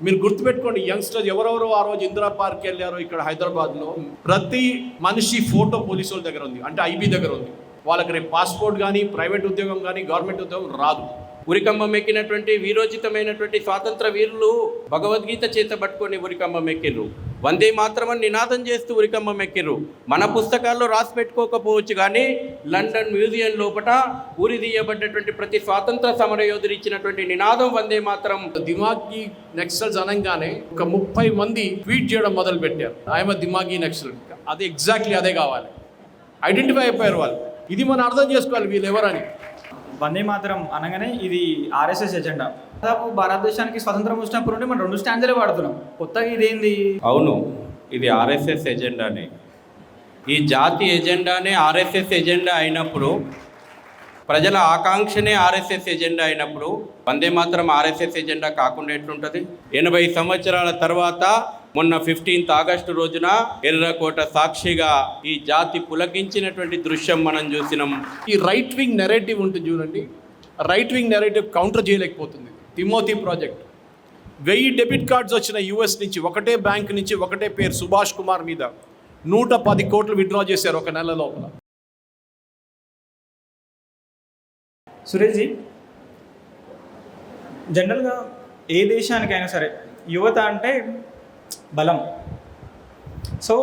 మీరు గుర్తుపెట్టుకోండి, యంగ్స్టర్స్ ఎవరెవరో ఆ రోజు ఇందిరా పార్క్ వెళ్ళారో ఇక్కడ హైదరాబాద్లో, ప్రతి మనిషి ఫోటో పోలీసు వాళ్ళ దగ్గర ఉంది, అంటే ఐబీ దగ్గర ఉంది. వాళ్ళకి రేపు పాస్పోర్ట్ కానీ, ప్రైవేట్ ఉద్యోగం కానీ, గవర్నమెంట్ ఉద్యోగం రాదు. ఉరికంబం ఎక్కినటువంటి వీరోచితమైనటువంటి స్వాతంత్ర వీరులు భగవద్గీత చేత పట్టుకొని ఉరికంబం ఎక్కిర్రు. వందే మాత్రమని నినాదం చేస్తూ ఉరికంబం ఎక్కిర్రు. మన పుస్తకాల్లో రాసి పెట్టుకోకపోవచ్చు కానీ లండన్ మ్యూజియం లోపల ఊరిదీయబడ్డటువంటి ప్రతి స్వాతంత్ర సమర యోధులు ఇచ్చినటువంటి నినాదం వందే మాత్రం. దిమాగి నక్సల్స్ అనగానే ఒక 30 మంది ట్వీట్ చేయడం మొదలు పెట్టారు, ఆయమ దిమాగి నక్సల్. అది ఎగ్జాక్ట్లీ అదే కావాలి, ఐడెంటిఫై అయిపోయారు వాళ్ళు. ఇది మనం అర్థం చేసుకోవాలి వీళ్ళు ఎవరని. వందే మాతరం అనగానే ఇది ఆర్ఎస్ఎస్ ఎజెండా. దాదాపు భారతదేశానికి స్వతంత్రం వచ్చినప్పుడు నుండి మనం 2 స్టాండ్లే వాడుతున్నాం. కొత్తగా ఇదేంది? అవును, ఇది ఆర్ఎస్ఎస్ ఎజెండానే. ఈ జాతి ఎజెండానే ఆర్ఎస్ఎస్ ఎజెండా అయినప్పుడు, ప్రజల ఆకాంక్షనే ఆర్ఎస్ఎస్ ఎజెండా అయినప్పుడు వందే మాత్రం ఆర్ఎస్ఎస్ ఎజెండా కాకుండా ఎట్లుంటుంది? 80 సంవత్సరాల తర్వాత మొన్న 15 ఆగస్టు రోజున ఎర్రకోట సాక్షిగా ఈ జాతి పులకించినటువంటి దృశ్యం మనం చూసినాం. ఈ రైట్ వింగ్ నెరేటివ్ ఉంటుంది చూడండి, రైట్ వింగ్ నెరేటివ్ కౌంటర్ చేయలేకపోతుంది. తిమోతి ప్రాజెక్ట్ 1000 డెబిట్ కార్డ్స్ వచ్చిన యుఎస్ నుంచి, ఒకటే బ్యాంక్ నుంచి, ఒకటే పేరు సుభాష్ కుమార్ మీద 110 కోట్లు విత్డ్రా చేశారు ఒక నెల లోపల. సురేష్జీ, జనరల్గా ఏ దేశానికైనా సరే యువత అంటే బలం. సో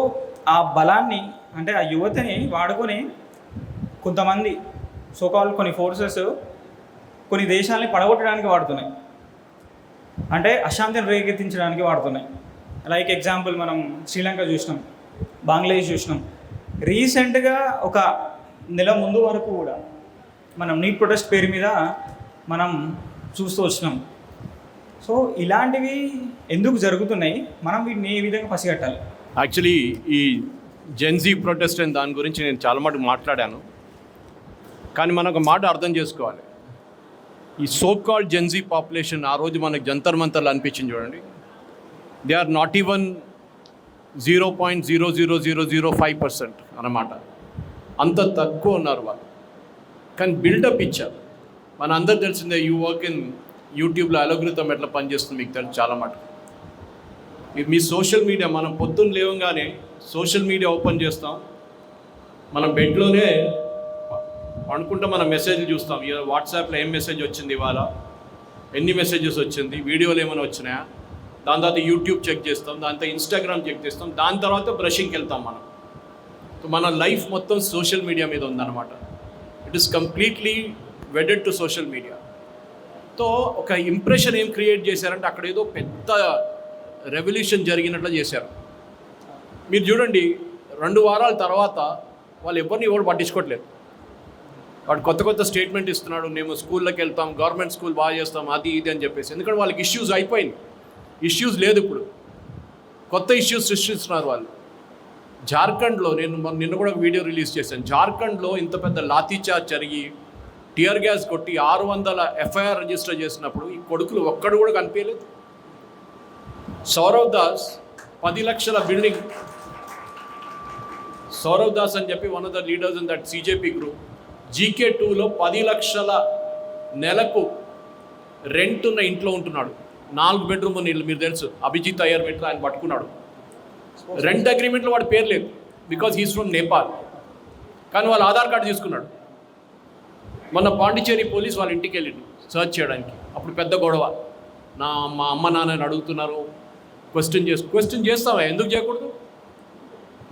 ఆ బలాన్ని అంటే ఆ యువతని వాడుకొని కొంతమంది సోకాల్ కొన్ని ఫోర్సెస్ కొన్ని దేశాలని పడగొట్టడానికి వాడుతున్నాయి, అంటే అశాంతిని రేకెత్తించడానికి వాడుతున్నాయి. లైక్ ఎగ్జాంపుల్ మనం శ్రీలంక చూసినాం, బంగ్లాదేశ్ చూసినాం. రీసెంట్గా ఒక నెల ముందు వరకు కూడా మనం నీట్ ప్రొటెస్ట్ పేరు మీద మనం చూస్తూ వచ్చినాం. సో ఇలాంటివి ఎందుకు జరుగుతున్నాయి, మనం వీటిని ఏ విధంగా పసిగట్టాలి? యాక్చువల్లీ ఈ జెన్జీ ప్రొటెస్ట్ అని దాని గురించి నేను చాలా మటుకు మాట్లాడాను, కానీ మనం ఒక మాట అర్థం చేసుకోవాలి. ఈ సో కాల్డ్ జెన్జీ పాపులేషన్ ఆ రోజు మనకు జంతర్ మంతర్లు అనిపించింది చూడండి, దే ఆర్ నాట్ ఈవెన్ 0.00005% అన్నమాట. అంత తక్కువ ఉన్నారు వాళ్ళు, కానీ బిల్డప్ ఇచ్చారు. మన అందరు తెలిసిందే, యూ వర్క్ ఇన్ యూట్యూబ్లో అలోగ్రితం ఎట్లా పనిచేస్తుంది మీకు తెలుసు చాలా మటుకు. మీ సోషల్ మీడియా, మనం పొద్దున్న లేవగానే సోషల్ మీడియా ఓపెన్ చేస్తాం, మనం బెడ్లోనే అనుకుంటే మనం మెసేజ్లు చూస్తాం. వాట్సాప్లో ఏం మెసేజ్ వచ్చింది ఇవాళ, ఎన్ని మెసేజెస్ వచ్చింది, వీడియోలు ఏమైనా వచ్చినాయా, దాని తర్వాత యూట్యూబ్ చెక్ చేస్తాం, దాని తర్వాత ఇన్స్టాగ్రామ్ చెక్ చేస్తాం, దాని తర్వాత బ్రషింగ్కి వెళ్తాం మనం. మన లైఫ్ మొత్తం సోషల్ మీడియా మీద ఉందన్నమాట. It is completely wedded to social media. తో ఒక ఇంప్రెషన్ ఏం క్రియేట్ చేశారంటే అక్కడ ఏదో పెద్ద రెవల్యూషన్ జరిగినట్లు చేశారు. మీరు చూడండి, 2 వారాల తర్వాత వాళ్ళు ఎవరిని పట్టించుకోవట్లేదు. వాడు కొత్త కొత్త స్టేట్మెంట్ ఇస్తున్నాడు, మేము స్కూల్లోకి వెళ్తాం, గవర్నమెంట్ స్కూల్ బాగా చేస్తాం, అది ఇది అని చెప్పేసి. ఎందుకంటే వాళ్ళకి ఇష్యూస్ అయిపోయింది, ఇష్యూస్ లేదు ఇప్పుడు, కొత్త ఇష్యూస్ సృష్టిస్తున్నారు వాళ్ళు. జార్ఖండ్లో నిన్న కూడా ఒక వీడియో రిలీజ్ చేశాను. జార్ఖండ్లో ఇంత పెద్ద లాఠీచార్జ్ జరిగి టియర్ గ్యాస్ కొట్టి 600 ఎఫ్ఐఆర్ రిజిస్టర్ చేసినప్పుడు ఈ కొడుకులు ఒక్కడు కూడా కనిపించలేదు. సౌరవ్ దాస్ 10 లక్షల బిల్డింగ్, సౌరవ్ దాస్ అని చెప్పి one of the leaders in that CJP group, GK2లో 10 లక్షల నెలకు రెంట్ ఉన్న ఇంట్లో ఉంటున్నాడు. 4 బెడ్రూమ్ ఉన్న ఇల్లు. మీరు తెలుసు, అభిజిత్ అయ్యర్ మెట్లో ఆయన పట్టుకున్నాడు. రెంట్ అగ్రిమెంట్లో వాడి పేరు లేదు, బికాజ్ హీస్ ఫ్రమ్ నేపాల్. కానీ వాళ్ళ ఆధార్ కార్డు తీసుకున్నాడు. మొన్న పాండిచేరి పోలీస్ వాళ్ళ ఇంటికి వెళ్ళిండు సర్చ్ చేయడానికి. అప్పుడు పెద్ద గొడవ, మా అమ్మ నాన్నని అడుగుతున్నారు, క్వశ్చన్ చేస్తావా, ఎందుకు చేయకూడదు?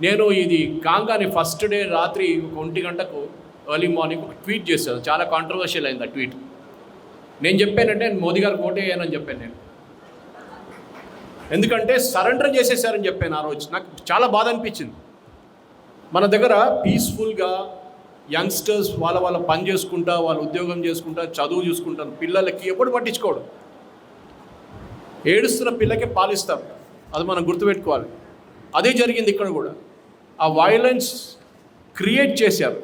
నేను ఇది కాంగాని ఫస్ట్ డే రాత్రి 1 గంటకు ఎర్లీ మార్నింగ్ ఒక ట్వీట్ చేశాను, చాలా కాంట్రవర్షియల్ అయింది ఆ ట్వీట్. నేను చెప్పానంటే మోదీ గారికి ఓటే వేయనని చెప్పాను నేను, ఎందుకంటే సరెండర్ చేసేసారని చెప్పాను ఆ రోజు. నాకు చాలా బాధ అనిపించింది. మన దగ్గర పీస్ఫుల్గా యంగ్స్టర్స్ వాళ్ళ పని చేసుకుంటా, వాళ్ళ ఉద్యోగం చేసుకుంటా, చదువు చూసుకుంటారు, పిల్లలకి ఎప్పుడు పట్టించుకోడు. ఏడుస్తున్న పిల్లకే పాలిస్తారు, అది మనం గుర్తుపెట్టుకోవాలి. అదే జరిగింది ఇక్కడ కూడా. ఆ వైలెన్స్ క్రియేట్ చేశారు.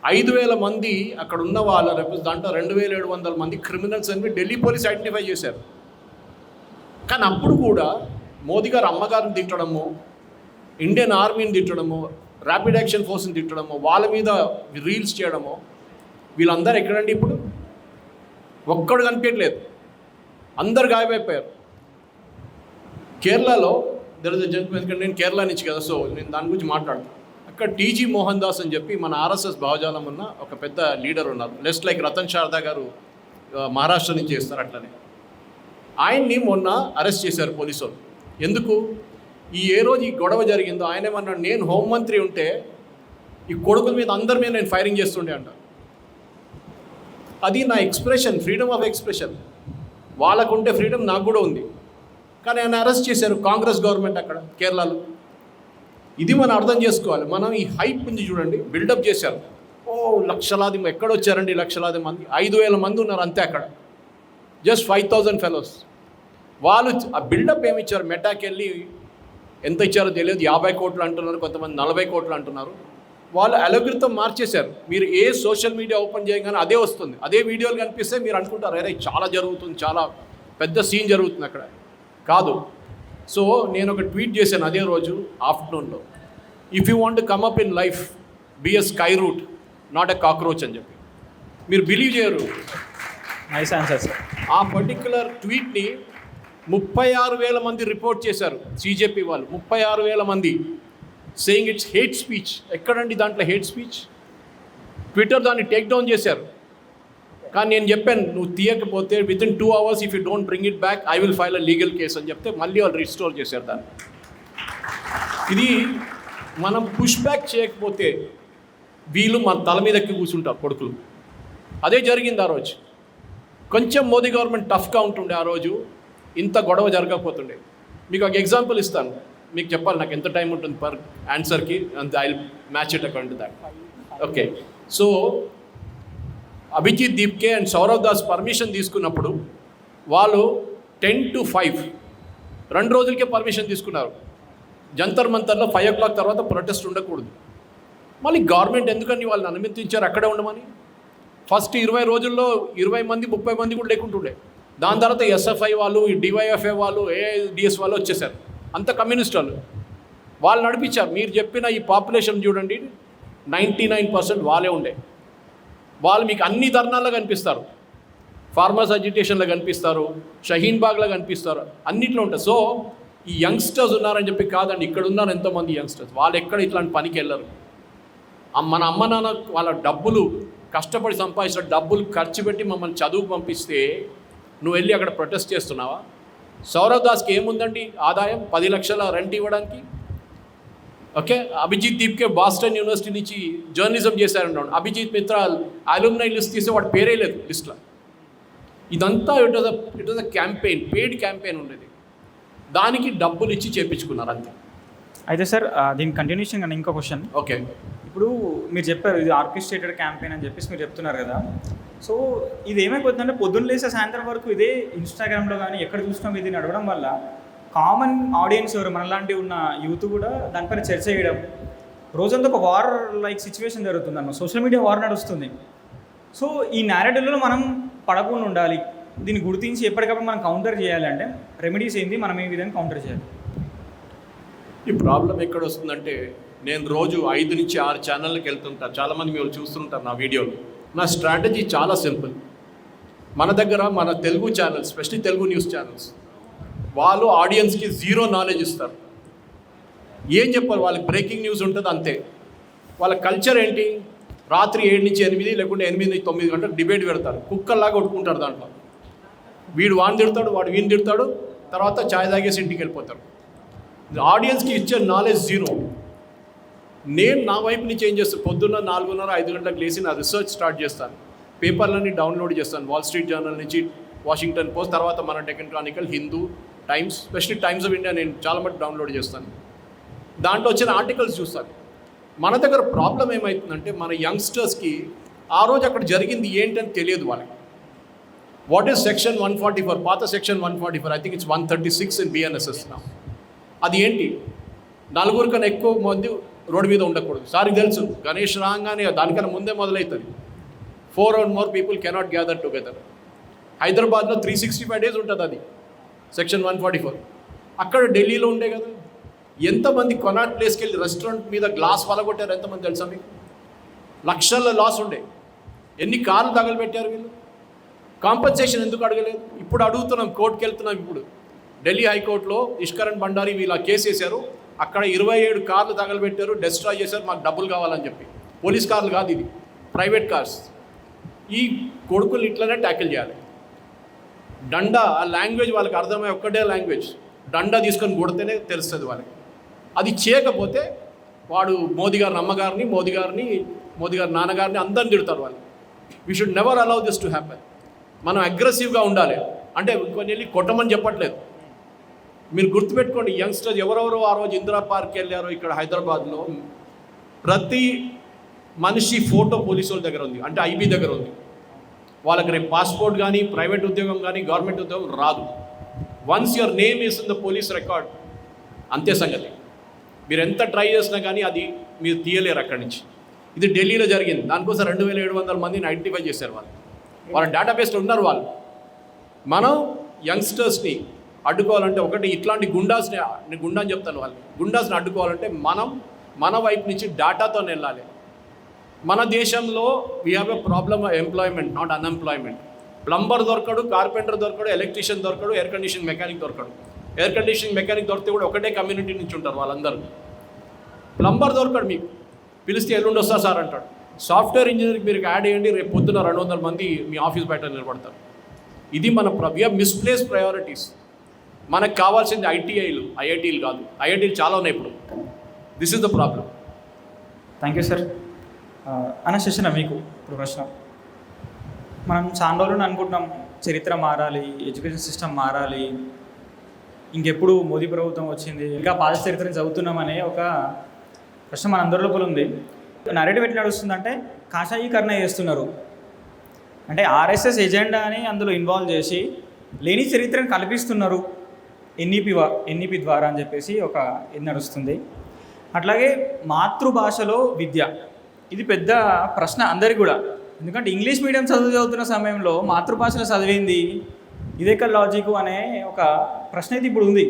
5,000 మంది అక్కడ ఉన్న వాళ్ళ దాంట్లో 2,700 మంది క్రిమినల్స్ అని ఢిల్లీ పోలీస్ ఐడెంటిఫై చేశారు. కానీ అప్పుడు కూడా మోదీ గారు అమ్మగారిని తిట్టడము, ఇండియన్ ఆర్మీని తిట్టడము, ర్యాపిడ్ యాక్షన్ ఫోర్స్ని తిట్టడము, వాళ్ళ మీద రీల్స్ చేయడము, వీళ్ళందరూ ఎక్కడండి ఇప్పుడు? ఒక్కడు కనిపించట్లేదు, అందరు గాయమైపోయారు. కేరళలో ఎందుకంటే నేను కేరళ నుంచి కదా, సో నేను దాని గురించి మాట్లాడతాను. అక్కడ టీజీ మోహన్ దాస్ అని చెప్పి మన ఆర్ఎస్ఎస్ భావజాలం ఉన్న ఒక పెద్ద లీడర్ ఉన్నారు. లెస్ట్ లైక్ రతన్ శారదా గారు మహారాష్ట్ర నుంచి చేస్తారు అట్లనే. ఆయన్ని మొన్న అరెస్ట్ చేశారు పోలీసు వాళ్ళు. ఎందుకు? ఏ రోజు ఈ గొడవ జరిగిందో ఆయన ఏమన్నాడు, నేను హోంమంత్రి ఉంటే ఈ కొడుకుల మీద అందరి మీద నేను ఫైరింగ్ చేస్తుండే అంట. అది నా ఎక్స్ప్రెషన్, ఫ్రీడమ్ ఆఫ్ ఎక్స్ప్రెషన్. వాళ్ళకుంటే ఫ్రీడమ్ నాకు కూడా ఉంది. కానీ ఆయన అరెస్ట్ చేశారు కాంగ్రెస్ గవర్నమెంట్ అక్కడ కేరళలో. ఇది మనం అర్థం చేసుకోవాలి. మనం ఈ హైప్ ఉంది చూడండి, బిల్డప్ చేశారు. లక్షలాది ఎక్కడొచ్చారండి లక్షలాది మంది, 5,000 మంది ఉన్నారు అంతే అక్కడ, జస్ట్ 5,000 ఫెలోస్. వాళ్ళు ఆ బిల్డప్ ఏమి ఇచ్చారు? మెటాకి వెళ్ళి ఎంత ఇచ్చారో తెలియదు, 50 కోట్లు అంటున్నారు, కొంతమంది 40 కోట్లు అంటున్నారు. వాళ్ళు అలకృతం మార్చేశారు. మీరు ఏ సోషల్ మీడియా ఓపెన్ చేయగానే అదే వస్తుంది, అదే వీడియోలు కనిపిస్తే మీరు అనుకుంటారు అరే చాలా జరుగుతుంది, చాలా పెద్ద సీన్ జరుగుతుంది అక్కడ. కాదు. సో నేను ఒక ట్వీట్ చేశాను అదే రోజు ఆఫ్టర్నూన్లో, if you want come up in life be a sky route not a cockroach అని చెప్పి. మీరు బిలీవ్ చేయరు, నైస్ ఆన్సర్ సార్. ఆ పర్టిక్యులర్ ట్వీట్ని 36,000 మంది రిపోర్ట్ చేశారు సిజేపీ వాళ్ళు, 36,000 మంది, సేయింగ్ ఇట్స్ హేట్ స్పీచ్. ఎక్కడండి దాంట్లో హేట్ స్పీచ్? ట్విట్టర్ దాన్ని టేక్ డౌన్ చేశారు. కానీ నేను చెప్పాను, నువ్వు తీయకపోతే within 2 hours if you don't bring it back I will file a legal case అని చెప్తే మళ్ళీ వాళ్ళు రిస్టోర్ చేశారు దాన్ని. ఇది మనం పుష్ బ్యాక్ చేయకపోతే వీళ్ళు మన తల మీద ఎక్కి కూర్చుంటారు కొడుకులు. అదే జరిగింది ఆ రోజు. కొంచెం మోదీ గవర్నమెంట్ టఫ్గా ఉంటుండే ఆ రోజు, ఇంత గొడవ జరగకపోతుండే. మీకు ఒక ఎగ్జాంపుల్ ఇస్తాను, మీకు చెప్పాలి నాకు ఎంత టైం ఉంటుంది పర్ ఆన్సర్కి, అంత I match it according to that. Okay, so Abhijit Dipke and Saurav Das permission తీసుకున్నప్పుడు వాళ్ళు 10 to 5 2 రోజులకే పర్మిషన్ తీసుకున్నారు. జంతర్ మంతర్లో 5 o'clock తర్వాత ప్రొటెస్ట్ ఉండకూడదు. మళ్ళీ గవర్నమెంట్ ఎందుకని వాళ్ళని అనుమతించారు అక్కడే ఉండమని? ఫస్ట్ 20 రోజుల్లో 20 మంది 30 మంది కూడా లేకుంటుండే. దాని తర్వాత ఎస్ఎఫ్ఐ వాళ్ళు, డివైఎఫ్ఐ వాళ్ళు, ఏఐడిఎస్ వాళ్ళు వచ్చేసారు, అంత కమ్యూనిస్ట్ వాళ్ళు నడిపించారు. మీరు చెప్పిన ఈ పాపులేషన్ చూడండి 99% వాళ్ళే ఉండే. వాళ్ళు మీకు అన్ని ధర్నాల్లో కనిపిస్తారు, ఫార్మర్స్ అజిటేషన్లో కనిపిస్తారు, షహీన్ బాగ్లో కనిపిస్తారు, అన్నిట్లో ఉంటారు. సో ఈ యంగ్స్టర్స్ ఉన్నారని చెప్పి కాదండి, ఇక్కడ ఉన్నారు ఎంతోమంది యంగ్స్టర్స్, వాళ్ళు ఎక్కడ ఇట్లాంటి పనికి వెళ్ళరు. మన అమ్మ నాన్న వాళ్ళ డబ్బులు కష్టపడి సంపాదించిన డబ్బులు ఖర్చు పెట్టి మమ్మల్ని చదువుకు పంపిస్తే నువ్వు వెళ్ళి అక్కడ ప్రొటెస్ట్ చేస్తున్నావా? సౌరవ్ దాస్కి ఏముందండి ఆదాయం? 10 లక్షల రెంట్ ఇవ్వడానికి. Okay, Abhijit Dipke Boston university నుంచి జర్నలిజం చేశారంట. అభిజిత్ మిత్ర అలుమ్నై లిస్ట్ తీస్తే వాడు పేరే లేదు లిస్ట్లో. ఇదంతా it was a campaign, paid campaign ఉండేది. దానికి డబ్బులు ఇచ్చి చేయించుకున్నారు అంతే. అయితే సార్ దీని కంటిన్యూషన్ కానీ ఇంకో క్వశ్చన్. ఓకే, ఇప్పుడు మీరు చెప్పారు ఇది ఆర్కెస్ట్రేటెడ్ క్యాంపెయిన్ అని చెప్పేసి మీరు చెప్తున్నారు కదా. సో ఇది ఏమైపోతుందంటే పొద్దున్న లేసే సాయంత్రం వరకు ఇదే ఇన్స్టాగ్రామ్లో కానీ ఎక్కడ చూసినా ఇది నడవడం వల్ల కామన్ ఆడియన్స్ ఎవరు మనలాంటి ఉన్న యూత్ కూడా దానిపైన చర్చ చేయడం, రోజంతా ఒక వార్ లైక్ సిచ్యువేషన్ జరుగుతుంది అన్న, సోషల్ మీడియా వార్ నడుస్తుంది. సో ఈ నేరేటివ్లో మనం పడకుండా ఉండాలి, దీన్ని గుర్తించి ఎప్పటికప్పుడు మనం కౌంటర్ చేయాలి అంటే రెమెడీస్ ఏంటి, మనం ఏ విధంగా కౌంటర్ చేయాలి? ఈ ప్రాబ్లం ఎక్కడ వస్తుందంటే, నేను రోజు 5 నుంచి 6 ఛానళ్ళకి వెళ్తుంటాను, చాలామంది మీరు చూస్తుంటారు నా వీడియోలు. నా స్ట్రాటజీ చాలా సింపుల్. మన దగ్గర మన Telugu channels, specially Telugu news channels, వాళ్ళు ఆడియన్స్కి 0 నాలెడ్జ్ ఇస్తారు. ఏం చెప్పారు? వాళ్ళకి బ్రేకింగ్ న్యూస్ ఉంటుంది అంతే. వాళ్ళ కల్చర్ ఏంటి? రాత్రి 7 నుంచి 8 లేకుంటే 8 నుంచి 9 గంటలు డిబేట్ పెడతారు, కుక్కల్లాగా కొట్టుకుంటారు. దాంట్లో వీడు వాడిని తిడతాడు, వాడు వీడిని తిడతాడు, తర్వాత ఛాయ్ తాగేసి ఇంటికి వెళ్ళిపోతారు. ఆడియన్స్కి ఇచ్చే నాలెడ్జ్ 0. నేను నా వైపు నుంచి ఏం చేస్తాను, పొద్దున్న 4:30-5 గంటలకు లేచి నా రీసెర్చ్ స్టార్ట్ చేస్తాను, పేపర్లన్నీ డౌన్లోడ్ చేస్తాను, వాల్ స్ట్రీట్ జర్నల్ నుంచి వాషింగ్టన్ పోస్ట్, తర్వాత మన Deccan Chronicle, Hindu, times, specially times of India నేను చాలా మటుకు డౌన్లోడ్ చేస్తాను. దాంట్లో వచ్చిన ఆర్టికల్స్ చూస్తాను. మన దగ్గర ప్రాబ్లం ఏమవుతుందంటే, మన యంగ్స్టర్స్కి ఆ రోజు అక్కడ జరిగింది ఏంటని తెలియదు వాళ్ళకి. What is section 144? పాత section 144, I think it's 136 in BNSS నా. అది ఏంటి? 4 కన్నా ఎక్కువ మంది రోడ్డు మీద ఉండకూడదు. సార్కి తెలుసు, గణేష్ రాగానే దానికన్నా ముందే మొదలవుతుంది. 4 or more people cannot gather together. హైదరాబాద్లో 365 days ఉంటుంది అది సెక్షన్ 144. అక్కడ ఢిల్లీలో ఉండే కదా, ఎంతమంది కొనాట్ ప్లేస్కి వెళ్ళి రెస్టారెంట్ మీద గ్లాస్ వలగొట్టారు ఎంతమంది తెలుసా మీకు? లక్షల లాస్ ఉండే. ఎన్ని కార్లు తగలబెట్టారు వీళ్ళు? కాంపన్సేషన్ ఎందుకు అడగలేదు? ఇప్పుడు అడుగుతున్నాం, కోర్టుకి వెళ్తున్నాం. ఇప్పుడు ఢిల్లీ హైకోర్టులో ఇష్కరణ్ భండారీ వీళ్ళ కేసు వేశారు. అక్కడ 27 కార్లు తగలబెట్టారు, డెస్ట్రాయ్ చేశారు, మాకు డబ్బులు కావాలని చెప్పి. పోలీస్ కార్లు కాదు, ఇది ప్రైవేట్ కార్స్. ఈ కొడుకులు ఇట్లనే ట్యాకిల్ చేయాలి. డండా, ఆ లాంగ్వేజ్ వాళ్ళకి అర్థమయ్యే ఒక్కటే లాంగ్వేజ్. డండా తీసుకొని కొడితేనే తెలుస్తుంది వాళ్ళకి. అది చేయకపోతే వాడు మోదీ గారిని అమ్మగారిని, మోదీ గారి నాన్నగారిని అందరిని తిడతారు వాళ్ళు. We should never allow this to happen. మనం అగ్రెసివ్గా ఉండాలి. అంటే కొన్ని వెళ్ళి కొట్టమని చెప్పట్లేదు. మీరు గుర్తుపెట్టుకోండి, యంగ్స్టర్స్ ఎవరెవరో ఆ రోజు ఇందిరా పార్క్ వెళ్ళారో ఇక్కడ హైదరాబాద్లో, ప్రతి మనిషి ఫోటో పోలీసు వాళ్ళ దగ్గర ఉంది, అంటే ఐబీ దగ్గర ఉంది. వాళ్ళకి రేపు పాస్పోర్ట్ కానీ, ప్రైవేట్ ఉద్యోగం కానీ, గవర్నమెంట్ ఉద్యోగం రాదు. Once your name is in the police record, అంతే సంగతి. మీరు ఎంత ట్రై చేసినా కానీ అది మీరు తీయలేరు అక్కడి నుంచి. ఇది ఢిల్లీలో జరిగింది. దానికోసం 2700 మందిని ఐడెంటిఫై చేశారు వాళ్ళు. వాళ్ళ డేటాబేస్లో ఉన్నారు వాళ్ళు. మనం యంగ్స్టర్స్ని అడ్డుకోవాలంటే ఒకటి ఇట్లాంటి గుండాస్ని, నేను గుండా అని చెప్తాను వాళ్ళు, గుండాస్ని అడ్డుకోవాలంటే మనం మన వైపు నుంచి డేటాతో వెళ్ళాలి. మన దేశంలో we have a problem employment, not unemployment. Plumber దొరకడు, కార్పెంటర్ దొరకడు, ఎలక్ట్రీషియన్ దొరకడు, ఎయిర్ కండిషన్ మెకానిక్ దొరకడు. ఎయిర్ కండిషన్ మెకానిక్ దొరికితే కూడా ఒకటే కమ్యూనిటీ నుంచి ఉంటారు వాళ్ళందరూ. ప్లంబర్ దొరకడు, మీకు పిలిస్తే ఎల్లుండి వస్తా సార్ అంటాడు. సాఫ్ట్వేర్ ఇంజనీర్కి మీరు యాడ్ చేయండి, రేపు పొద్దున 200 మంది మీ ఆఫీస్ బయట నిలబడతారు. ఇది మన వీ హ్యావ్ మిస్ప్లేస్ ప్రయారిటీస్. మనకు కావాల్సింది ఐఐటీలు కాదు. ఐఐటీలు చాలా ఉన్నాయి ఇప్పుడు. This is the problem. Thank you sir. అన్న శశిన, మీకు ఇప్పుడు ప్రశ్న. మనం చాలా రోజులు అనుకుంటున్నాం చరిత్ర మారాలి, ఎడ్యుకేషన్ సిస్టమ్ మారాలి, ఇంకెప్పుడు మోదీ ప్రభుత్వం వచ్చింది, ఇంకా పాత చరిత్రని చదువుతున్నామనే ఒక ప్రశ్న మన అందరి లోపల ఉంది. నరేటివ్ ఎట్లా నడుస్తుందంటే కాషాయీకరణ చేస్తున్నారు. అంటే ఆర్ఎస్ఎస్ ఎజెండా అని అందులో ఇన్వాల్వ్ చేసి లేని చరిత్రను కల్పిస్తున్నారు ఎన్ఈపి ద్వారా అని చెప్పేసి ఒక ఇది నడుస్తుంది. అట్లాగే మాతృభాషలో విద్య, ఇది పెద్ద ప్రశ్న అందరికీ కూడా. ఎందుకంటే ఇంగ్లీష్ మీడియం చదువుతున్న సమయంలో మాతృభాషలో చదివింది ఇదేక లాజిక్ అనే ఒక ప్రశ్న అయితే ఇప్పుడు ఉంది.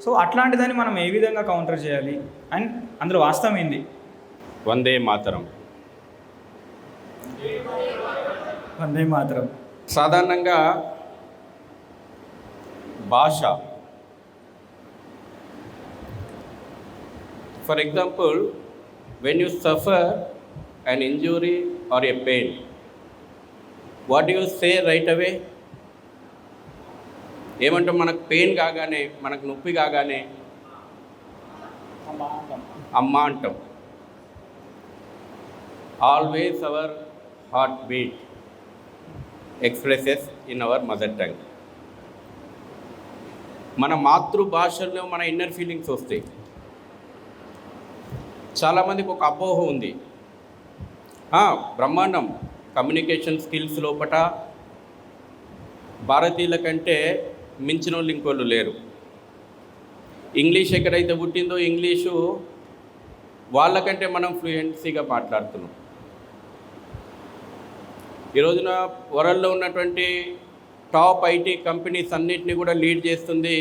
సో అట్లాంటిదాన్ని మనం ఏ విధంగా కౌంటర్ చేయాలి అండ్ అందులో వాస్తవం ఏంది? వందే మాతరం. వందే మాతరం. సాధారణంగా భాష, for example, when you suffer an injury or a pain, what do you say right away? ఏమంటాం? మనకు పెయిన్ కాగానే, మనకు నొప్పి కాగానే అమ్మ అంటాం. Always our heart beat expresses in our mother tongue. మన మాతృభాషలో మన ఇన్నర్ ఫీలింగ్స్ వస్తాయి. చాలామందికి ఒక అపోహ ఉంది, బ్రహ్మాండం, కమ్యూనికేషన్ స్కిల్స్ లోపట భారతీయుల కంటే మించిన వాళ్ళు ఇంకోళ్ళు లేరు. ఇంగ్లీష్ ఎక్కడైతే పుట్టిందో ఇంగ్లీషు వాళ్ళకంటే మనం ఫ్లూయెన్సీగా మాట్లాడుతున్నాం. ఈ రోజున వరల్డ్లో ఉన్నటువంటి టాప్ ఐటీ కంపెనీస్ అన్నిటినీ కూడా లీడ్ చేస్తుంది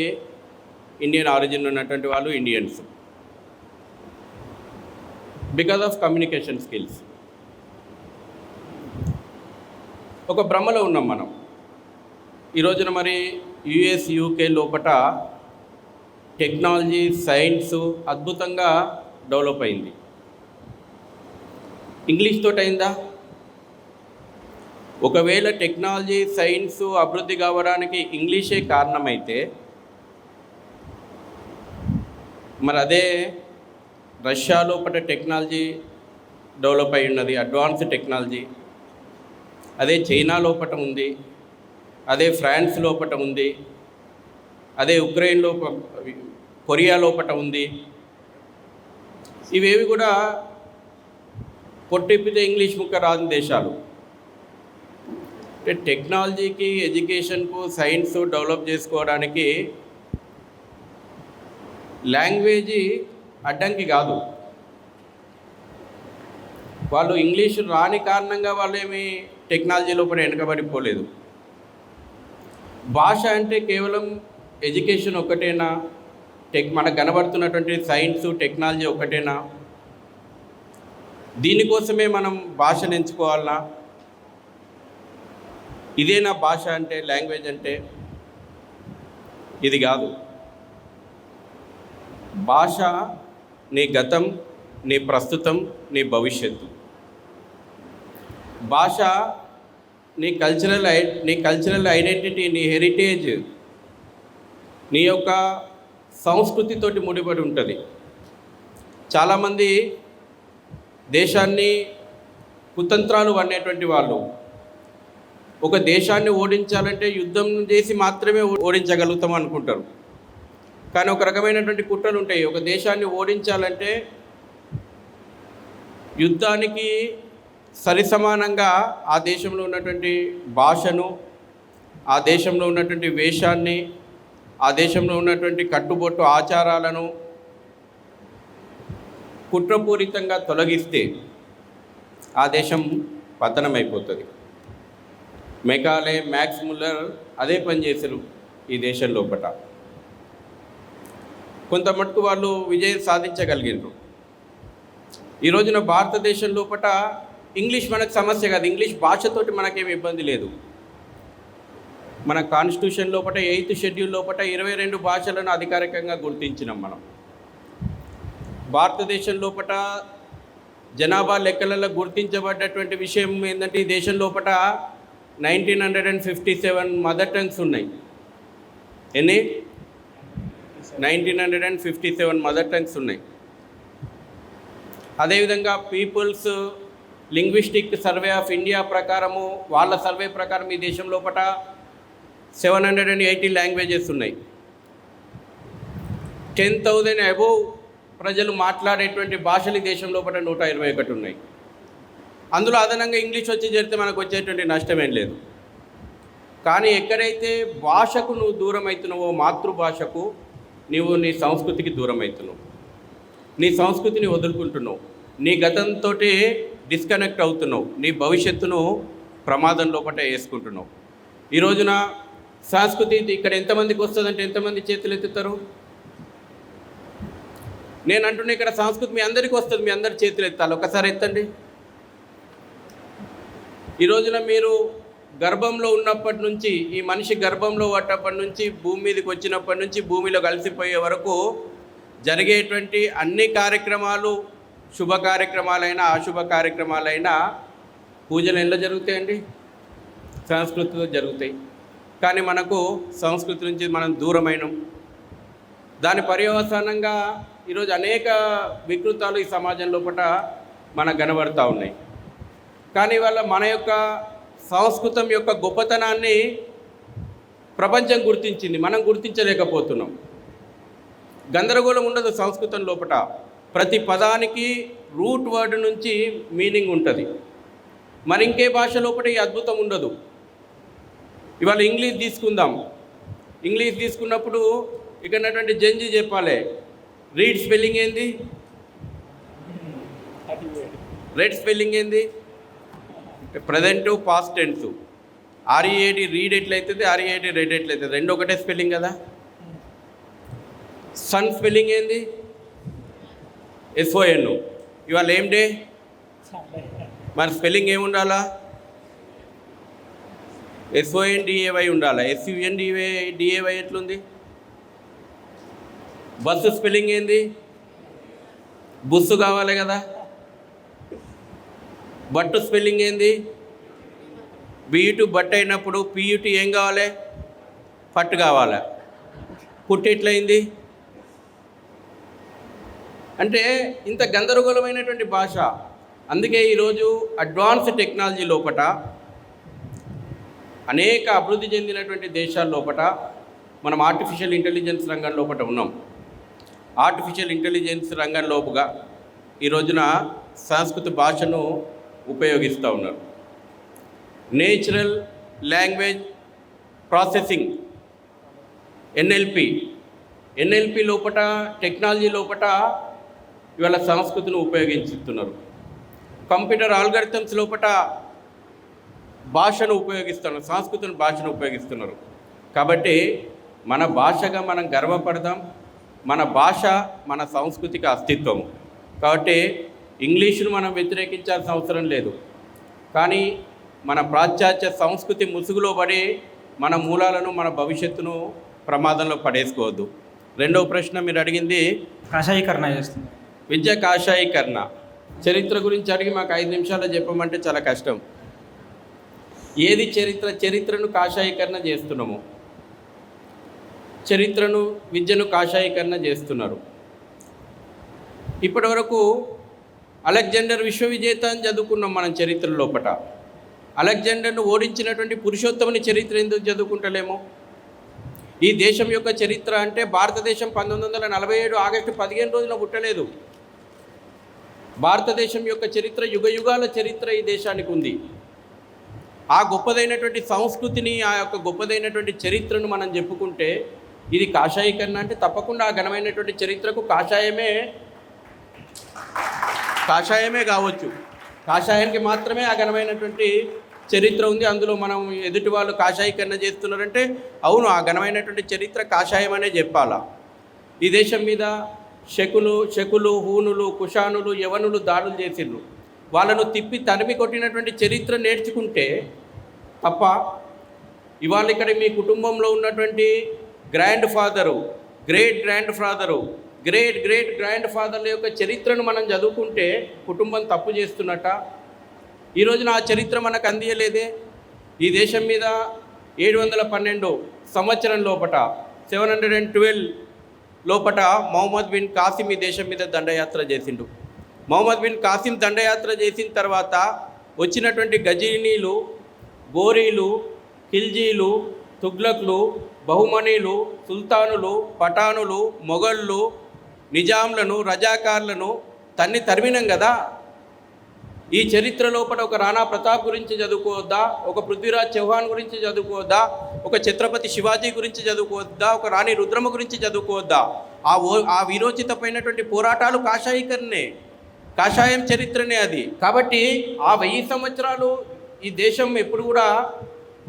ఇండియన్ ఆరిజిన్ ఉన్నటువంటి వాళ్ళు, Indians, because of communication skills. ఒక భ్రమలో ఉన్నాం మనం. ఈ రోజున మరి యుఎస్, యూకే లోపట టెక్నాలజీ, సైన్సు అద్భుతంగా డెవలప్ అయింది. ఇంగ్లీష్ తోటి అయిందా? ఒకవేళ టెక్నాలజీ, సైన్సు అభివృద్ధి కావడానికి ఇంగ్లీషే కారణమైతే, మరి అదే రష్యా లోపల టెక్నాలజీ డెవలప్ అయి ఉన్నది, అడ్వాన్స్డ్ టెక్నాలజీ. అదే చైనా లోపల ఉంది, అదే ఫ్రాన్స్ లోపల ఉంది, అదే ఉక్రెయిన్ లోపల, కొరియా లోపల ఉంది. ఇవేవి కూడా పొట్టిప్పితే ఇంగ్లీష్ ముక్క రాని దేశాలు. అంటే టెక్నాలజీకి, ఎడ్యుకేషన్కు, సైన్స్ డెవలప్ చేసుకోవడానికి లాంగ్వేజీ అడ్డంకి కాదు. వాళ్ళు ఇంగ్లీషు రాని కారణంగా వాళ్ళు ఏమి టెక్నాలజీ లోపల వెనకబడిపోలేదు. భాష అంటే కేవలం ఎడ్యుకేషన్ ఒక్కటేనా? మనకు కనబడుతున్నటువంటి సైన్సు, టెక్నాలజీ ఒక్కటేనా? దీనికోసమే మనం భాషను ఎంచుకోవాలనా? ఇదేనా భాష అంటే, లాంగ్వేజ్ అంటే? ఇది కాదు. భాష నీ గతం, నీ ప్రస్తుతం, నీ భవిష్యత్తు. భాష నీ కల్చరల్ ఐడెంటిటీ, నీ హెరిటేజ్, నీ యొక్క సంస్కృతితోటి ముడిపడి ఉంటుంది. చాలామంది దేశాన్ని కుతంత్రాలు అనేటువంటి వాళ్ళు ఒక దేశాన్ని ఓడించాలంటే యుద్ధం చేసి మాత్రమే ఓడించగలుగుతాం అనుకుంటారు. కానీ ఒక రకమైనటువంటి కుట్రలు ఉంటాయి. ఒక దేశాన్ని ఓడించాలంటే యుద్ధానికి సరిసమానంగా ఆ దేశంలో ఉన్నటువంటి భాషను, ఆ దేశంలో ఉన్నటువంటి వేషాన్ని, ఆ దేశంలో ఉన్నటువంటి కట్టుబొట్టు ఆచారాలను కుట్రపూరితంగా తొలగిస్తే ఆ దేశం పతనమైపోతుంది. మెకాలే, మ్యాక్స్ ముల్లర్ అదే పని చేశారు ఈ దేశం లోపల. కొంత మటుకు వాళ్ళు విజయం సాధించగలిగినారు. ఈ రోజున భారతదేశం లోపల ఇంగ్లీష్ మనకు సమస్య కాదు. ఇంగ్లీష్ భాషతోటి మనకేమి ఇబ్బంది లేదు. మన కాన్స్టిట్యూషన్ లోపల 8th షెడ్యూల్ లోపల 22 భాషలను అధికారికంగా గుర్తించినాం మనం. భారతదేశం లోపల జనాభా లెక్కలలో గుర్తించబడ్డటువంటి విషయం ఏంటంటే ఈ దేశం లోపల 1957 మదర్ టంగ్స్ ఉన్నాయి. ఎన్ని? 1957 మదర్ టంగ్స్ ఉన్నాయి. అదేవిధంగా peoples linguistic survey of India ప్రకారము, వాళ్ళ సర్వే ప్రకారం ఈ దేశం లోపల 780 లాంగ్వేజెస్ ఉన్నాయి. 10,000 అబోవ్ ప్రజలు మాట్లాడేటువంటి భాషలు ఈ దేశం లోపల 121 ఉన్నాయి. అందులో అదనంగా ఇంగ్లీష్ వచ్చి చేరితే మనకు వచ్చేటువంటి నష్టమేం లేదు. కానీ ఎక్కడైతే భాషకు నువ్వు దూరం అవుతున్నావో, మాతృభాషకు, నీవు నీ సంస్కృతికి దూరం అవుతున్నావు, నీ సంస్కృతిని వదులుకుంటున్నావు, నీ గతంతో డిస్కనెక్ట్ అవుతున్నావు, నీ భవిష్యత్తును ప్రమాదం లోపల వేసుకుంటున్నావు. ఈ రోజున సంస్కృతి ఇక్కడ ఎంతమందికి వస్తుందంటే ఎంతమంది చేతులు ఎత్తుతారు? నేను అంటున్నా ఇక్కడ సంస్కృతి మీ అందరికీ వస్తుంది. మీ అందరి చేతులు ఎత్తాలి. ఒకసారి ఎత్తండి. ఈ రోజున మీరు గర్భంలో ఉన్నప్పటి నుంచి, ఈ మనిషి గర్భంలో పడ్డప్పటి నుంచి, భూమి మీదకి వచ్చినప్పటి నుంచి భూమిలో కలిసిపోయే వరకు జరిగేటువంటి అన్ని కార్యక్రమాలు, శుభ కార్యక్రమాలైనా అశుభ కార్యక్రమాలైనా పూజలు ఎలా జరుగుతాయండి? సంస్కృతితో జరుగుతాయి. కానీ మనకు సంస్కృతి నుంచి మనం దూరమైనాం. దాని పర్యవసానంగా ఈరోజు అనేక వికృతాలు ఈ సమాజం లోపల మనకు కనబడుతూ ఉన్నాయి. కానీ వాళ్ళ మన యొక్క సంస్కృతం యొక్క గొప్పతనాన్ని ప్రపంచం గుర్తించింది, మనం గుర్తించలేకపోతున్నాం. గందరగోళం ఉండదు సంస్కృతం లోపల. ప్రతి పదానికి రూట్ వర్డ్ నుంచి మీనింగ్ ఉంటుంది. మరి ఇంకే భాష లోపల ఈ అద్భుతం ఉండదు. ఇవాళ ఇంగ్లీష్ తీసుకుందాం. ఇంగ్లీష్ తీసుకున్నప్పుడు ఇక్కడ ఉన్నటువంటి జంజి చెప్పాలి. రీడ్ స్పెల్లింగ్ ఏంది? రెడ్ స్పెల్లింగ్ ఏంది? Present, past tense. READ read ఎట్లయితుంది, READ రెడ్ ఎట్లయితుంది? రెండు ఒకటే స్పెల్లింగ్ కదా. సన్ స్పెల్లింగ్ ఏంది? SON. ఇవాళ ఏం డే? మరి స్పెల్లింగ్ ఏముండాలా? SONDAY ఉండాలా. SUNDAY ఎట్లుంది? బస్సు స్పెల్లింగ్ ఏంది? బుస్సు కావాలి కదా. బట్టు స్పెల్లింగ్ ఏంది? BUT బట్టు అయినప్పుడు PUT ఏం కావాలి? పట్టు కావాలి. పుట్టు ఎట్లయింది? అంటే ఇంత గందరగోళమైనటువంటి భాష. అందుకే ఈరోజు అడ్వాన్స్ టెక్నాలజీ లోపట అనేక అభివృద్ధి చెందినటువంటి దేశాల లోపట మనం ఆర్టిఫిషియల్ ఇంటెలిజెన్స్ రంగం లోపట ఉన్నాం. ఆర్టిఫిషియల్ ఇంటెలిజెన్స్ రంగంలోపుగా ఈ రోజున సంస్కృత భాషను ఉపయోగిస్తూ ఉన్నారు. నేచురల్ లాంగ్వేజ్ ప్రాసెసింగ్, NLP లోపట, టెక్నాలజీ లోపట ఇవాళ సంస్కృతిని ఉపయోగిస్తున్నారు. కంప్యూటర్ ఆల్గరిథమ్స్ లోపట భాషను ఉపయోగిస్తున్నారు, సంస్కృతిని భాషను ఉపయోగిస్తున్నారు. కాబట్టి మన భాషగా మనం గర్వపడదాం. మన భాష మన సంస్కృతికి అస్తిత్వం. కాబట్టి ఇంగ్లీషును మనం వ్యతిరేకించాల్సిన అవసరం లేదు. కానీ మన పాశ్చాత్య సంస్కృతి ముసుగులో పడి మన మూలాలను, మన భవిష్యత్తును ప్రమాదంలో పడేసుకోవద్దు. రెండవ ప్రశ్న మీరు అడిగింది కాషాయీకరణ చేస్తుంది. విద్య కాషాయీకరణ. చరిత్ర గురించి అడిగి మాకు 5 నిమిషాల్లో చెప్పమంటే చాలా కష్టం. ఏది చరిత్ర? చరిత్రను కాషాయీకరణ చేస్తున్నాము. చరిత్రను, విద్యను కాషాయీకరణ చేస్తున్నారు. ఇప్పటివరకు అలెగ్జాండర్ విశ్వవిజేత అని చదువుకున్నాం మనం చరిత్ర లోపట. అలెగ్జాండర్ను ఓడించినటువంటి పురుషోత్తముని చరిత్ర ఎందుకు చదువుకుంటలేము? ఈ దేశం యొక్క చరిత్ర అంటే భారతదేశం 1947 ఆగస్టు 15 రోజున పుట్టలేదు. భారతదేశం యొక్క చరిత్ర యుగయుగాల చరిత్ర ఈ దేశానికి ఉంది. ఆ గొప్పదైనటువంటి సంస్కృతిని, ఆ యొక్క గొప్పదైనటువంటి చరిత్రను మనం చెప్పుకుంటే ఇది కాషాయీకరణ అంటే తప్పకుండా ఆ ఘనమైనటువంటి చరిత్రకు కాషాయమే కావచ్చు. కాషాయానికి మాత్రమే ఆ ఘనమైనటువంటి చరిత్ర ఉంది. అందులో మనం ఎదుటి వాళ్ళు కాషాయీకరణ చేస్తున్నారంటే అవును, ఆ ఘనమైనటువంటి చరిత్ర కాషాయం అనే చెప్పాలా. ఈ దేశం మీద శకులు, హూనులు, కుషానులు, యవనులు దాడులు చేసిండ్రు. వాళ్ళను తిప్పి తరిమి కొట్టినటువంటి చరిత్ర నేర్చుకుంటే తప్ప ఇవాళ ఇక్కడ మీ కుటుంబంలో ఉన్నటువంటి grandfather, great grandfather, great grand ఫాదర్ల యొక్క చరిత్రను మనం చదువుకుంటే కుటుంబం తప్పు చేస్తున్నట్ట. ఈ రోజున ఆ చరిత్ర మనకు అందియలేదే. ఈ దేశం మీద 712 సంవత్సరం లోపట 712 లోపట మొహమ్మద్ బిన్ కాసిం ఈ దేశం మీద దండయాత్ర చేసిండు. మొహమ్మద్ బిన్ కాసిం దండయాత్ర చేసిన తర్వాత వచ్చినటువంటి గజనీలు, గోరీలు, ఖిల్జీలు, తుగ్లక్లు, బహుమనీలు, సుల్తానులు, పఠానులు, మొఘళ్ళు, నిజాంలను, రజాకార్లను తరిమినాం కదా. ఈ చరిత్ర లోపల ఒక రాణా ప్రతాప్ గురించి చదువుకోవద్దా? ఒక పృథ్వీరాజ్ చౌహాన్ గురించి చదువుకోవద్దా? ఒక ఛత్రపతి శివాజీ గురించి చదువుకోవద్దా? ఒక రాణి రుద్రమ గురించి చదువుకోవద్దా? ఆ విరోచితమైనటువంటి పోరాటాలు కాషాయీకరణే, కాషాయం చరిత్రనే అది. కాబట్టి ఆ 1000 సంవత్సరాలు ఈ దేశం ఎప్పుడు కూడా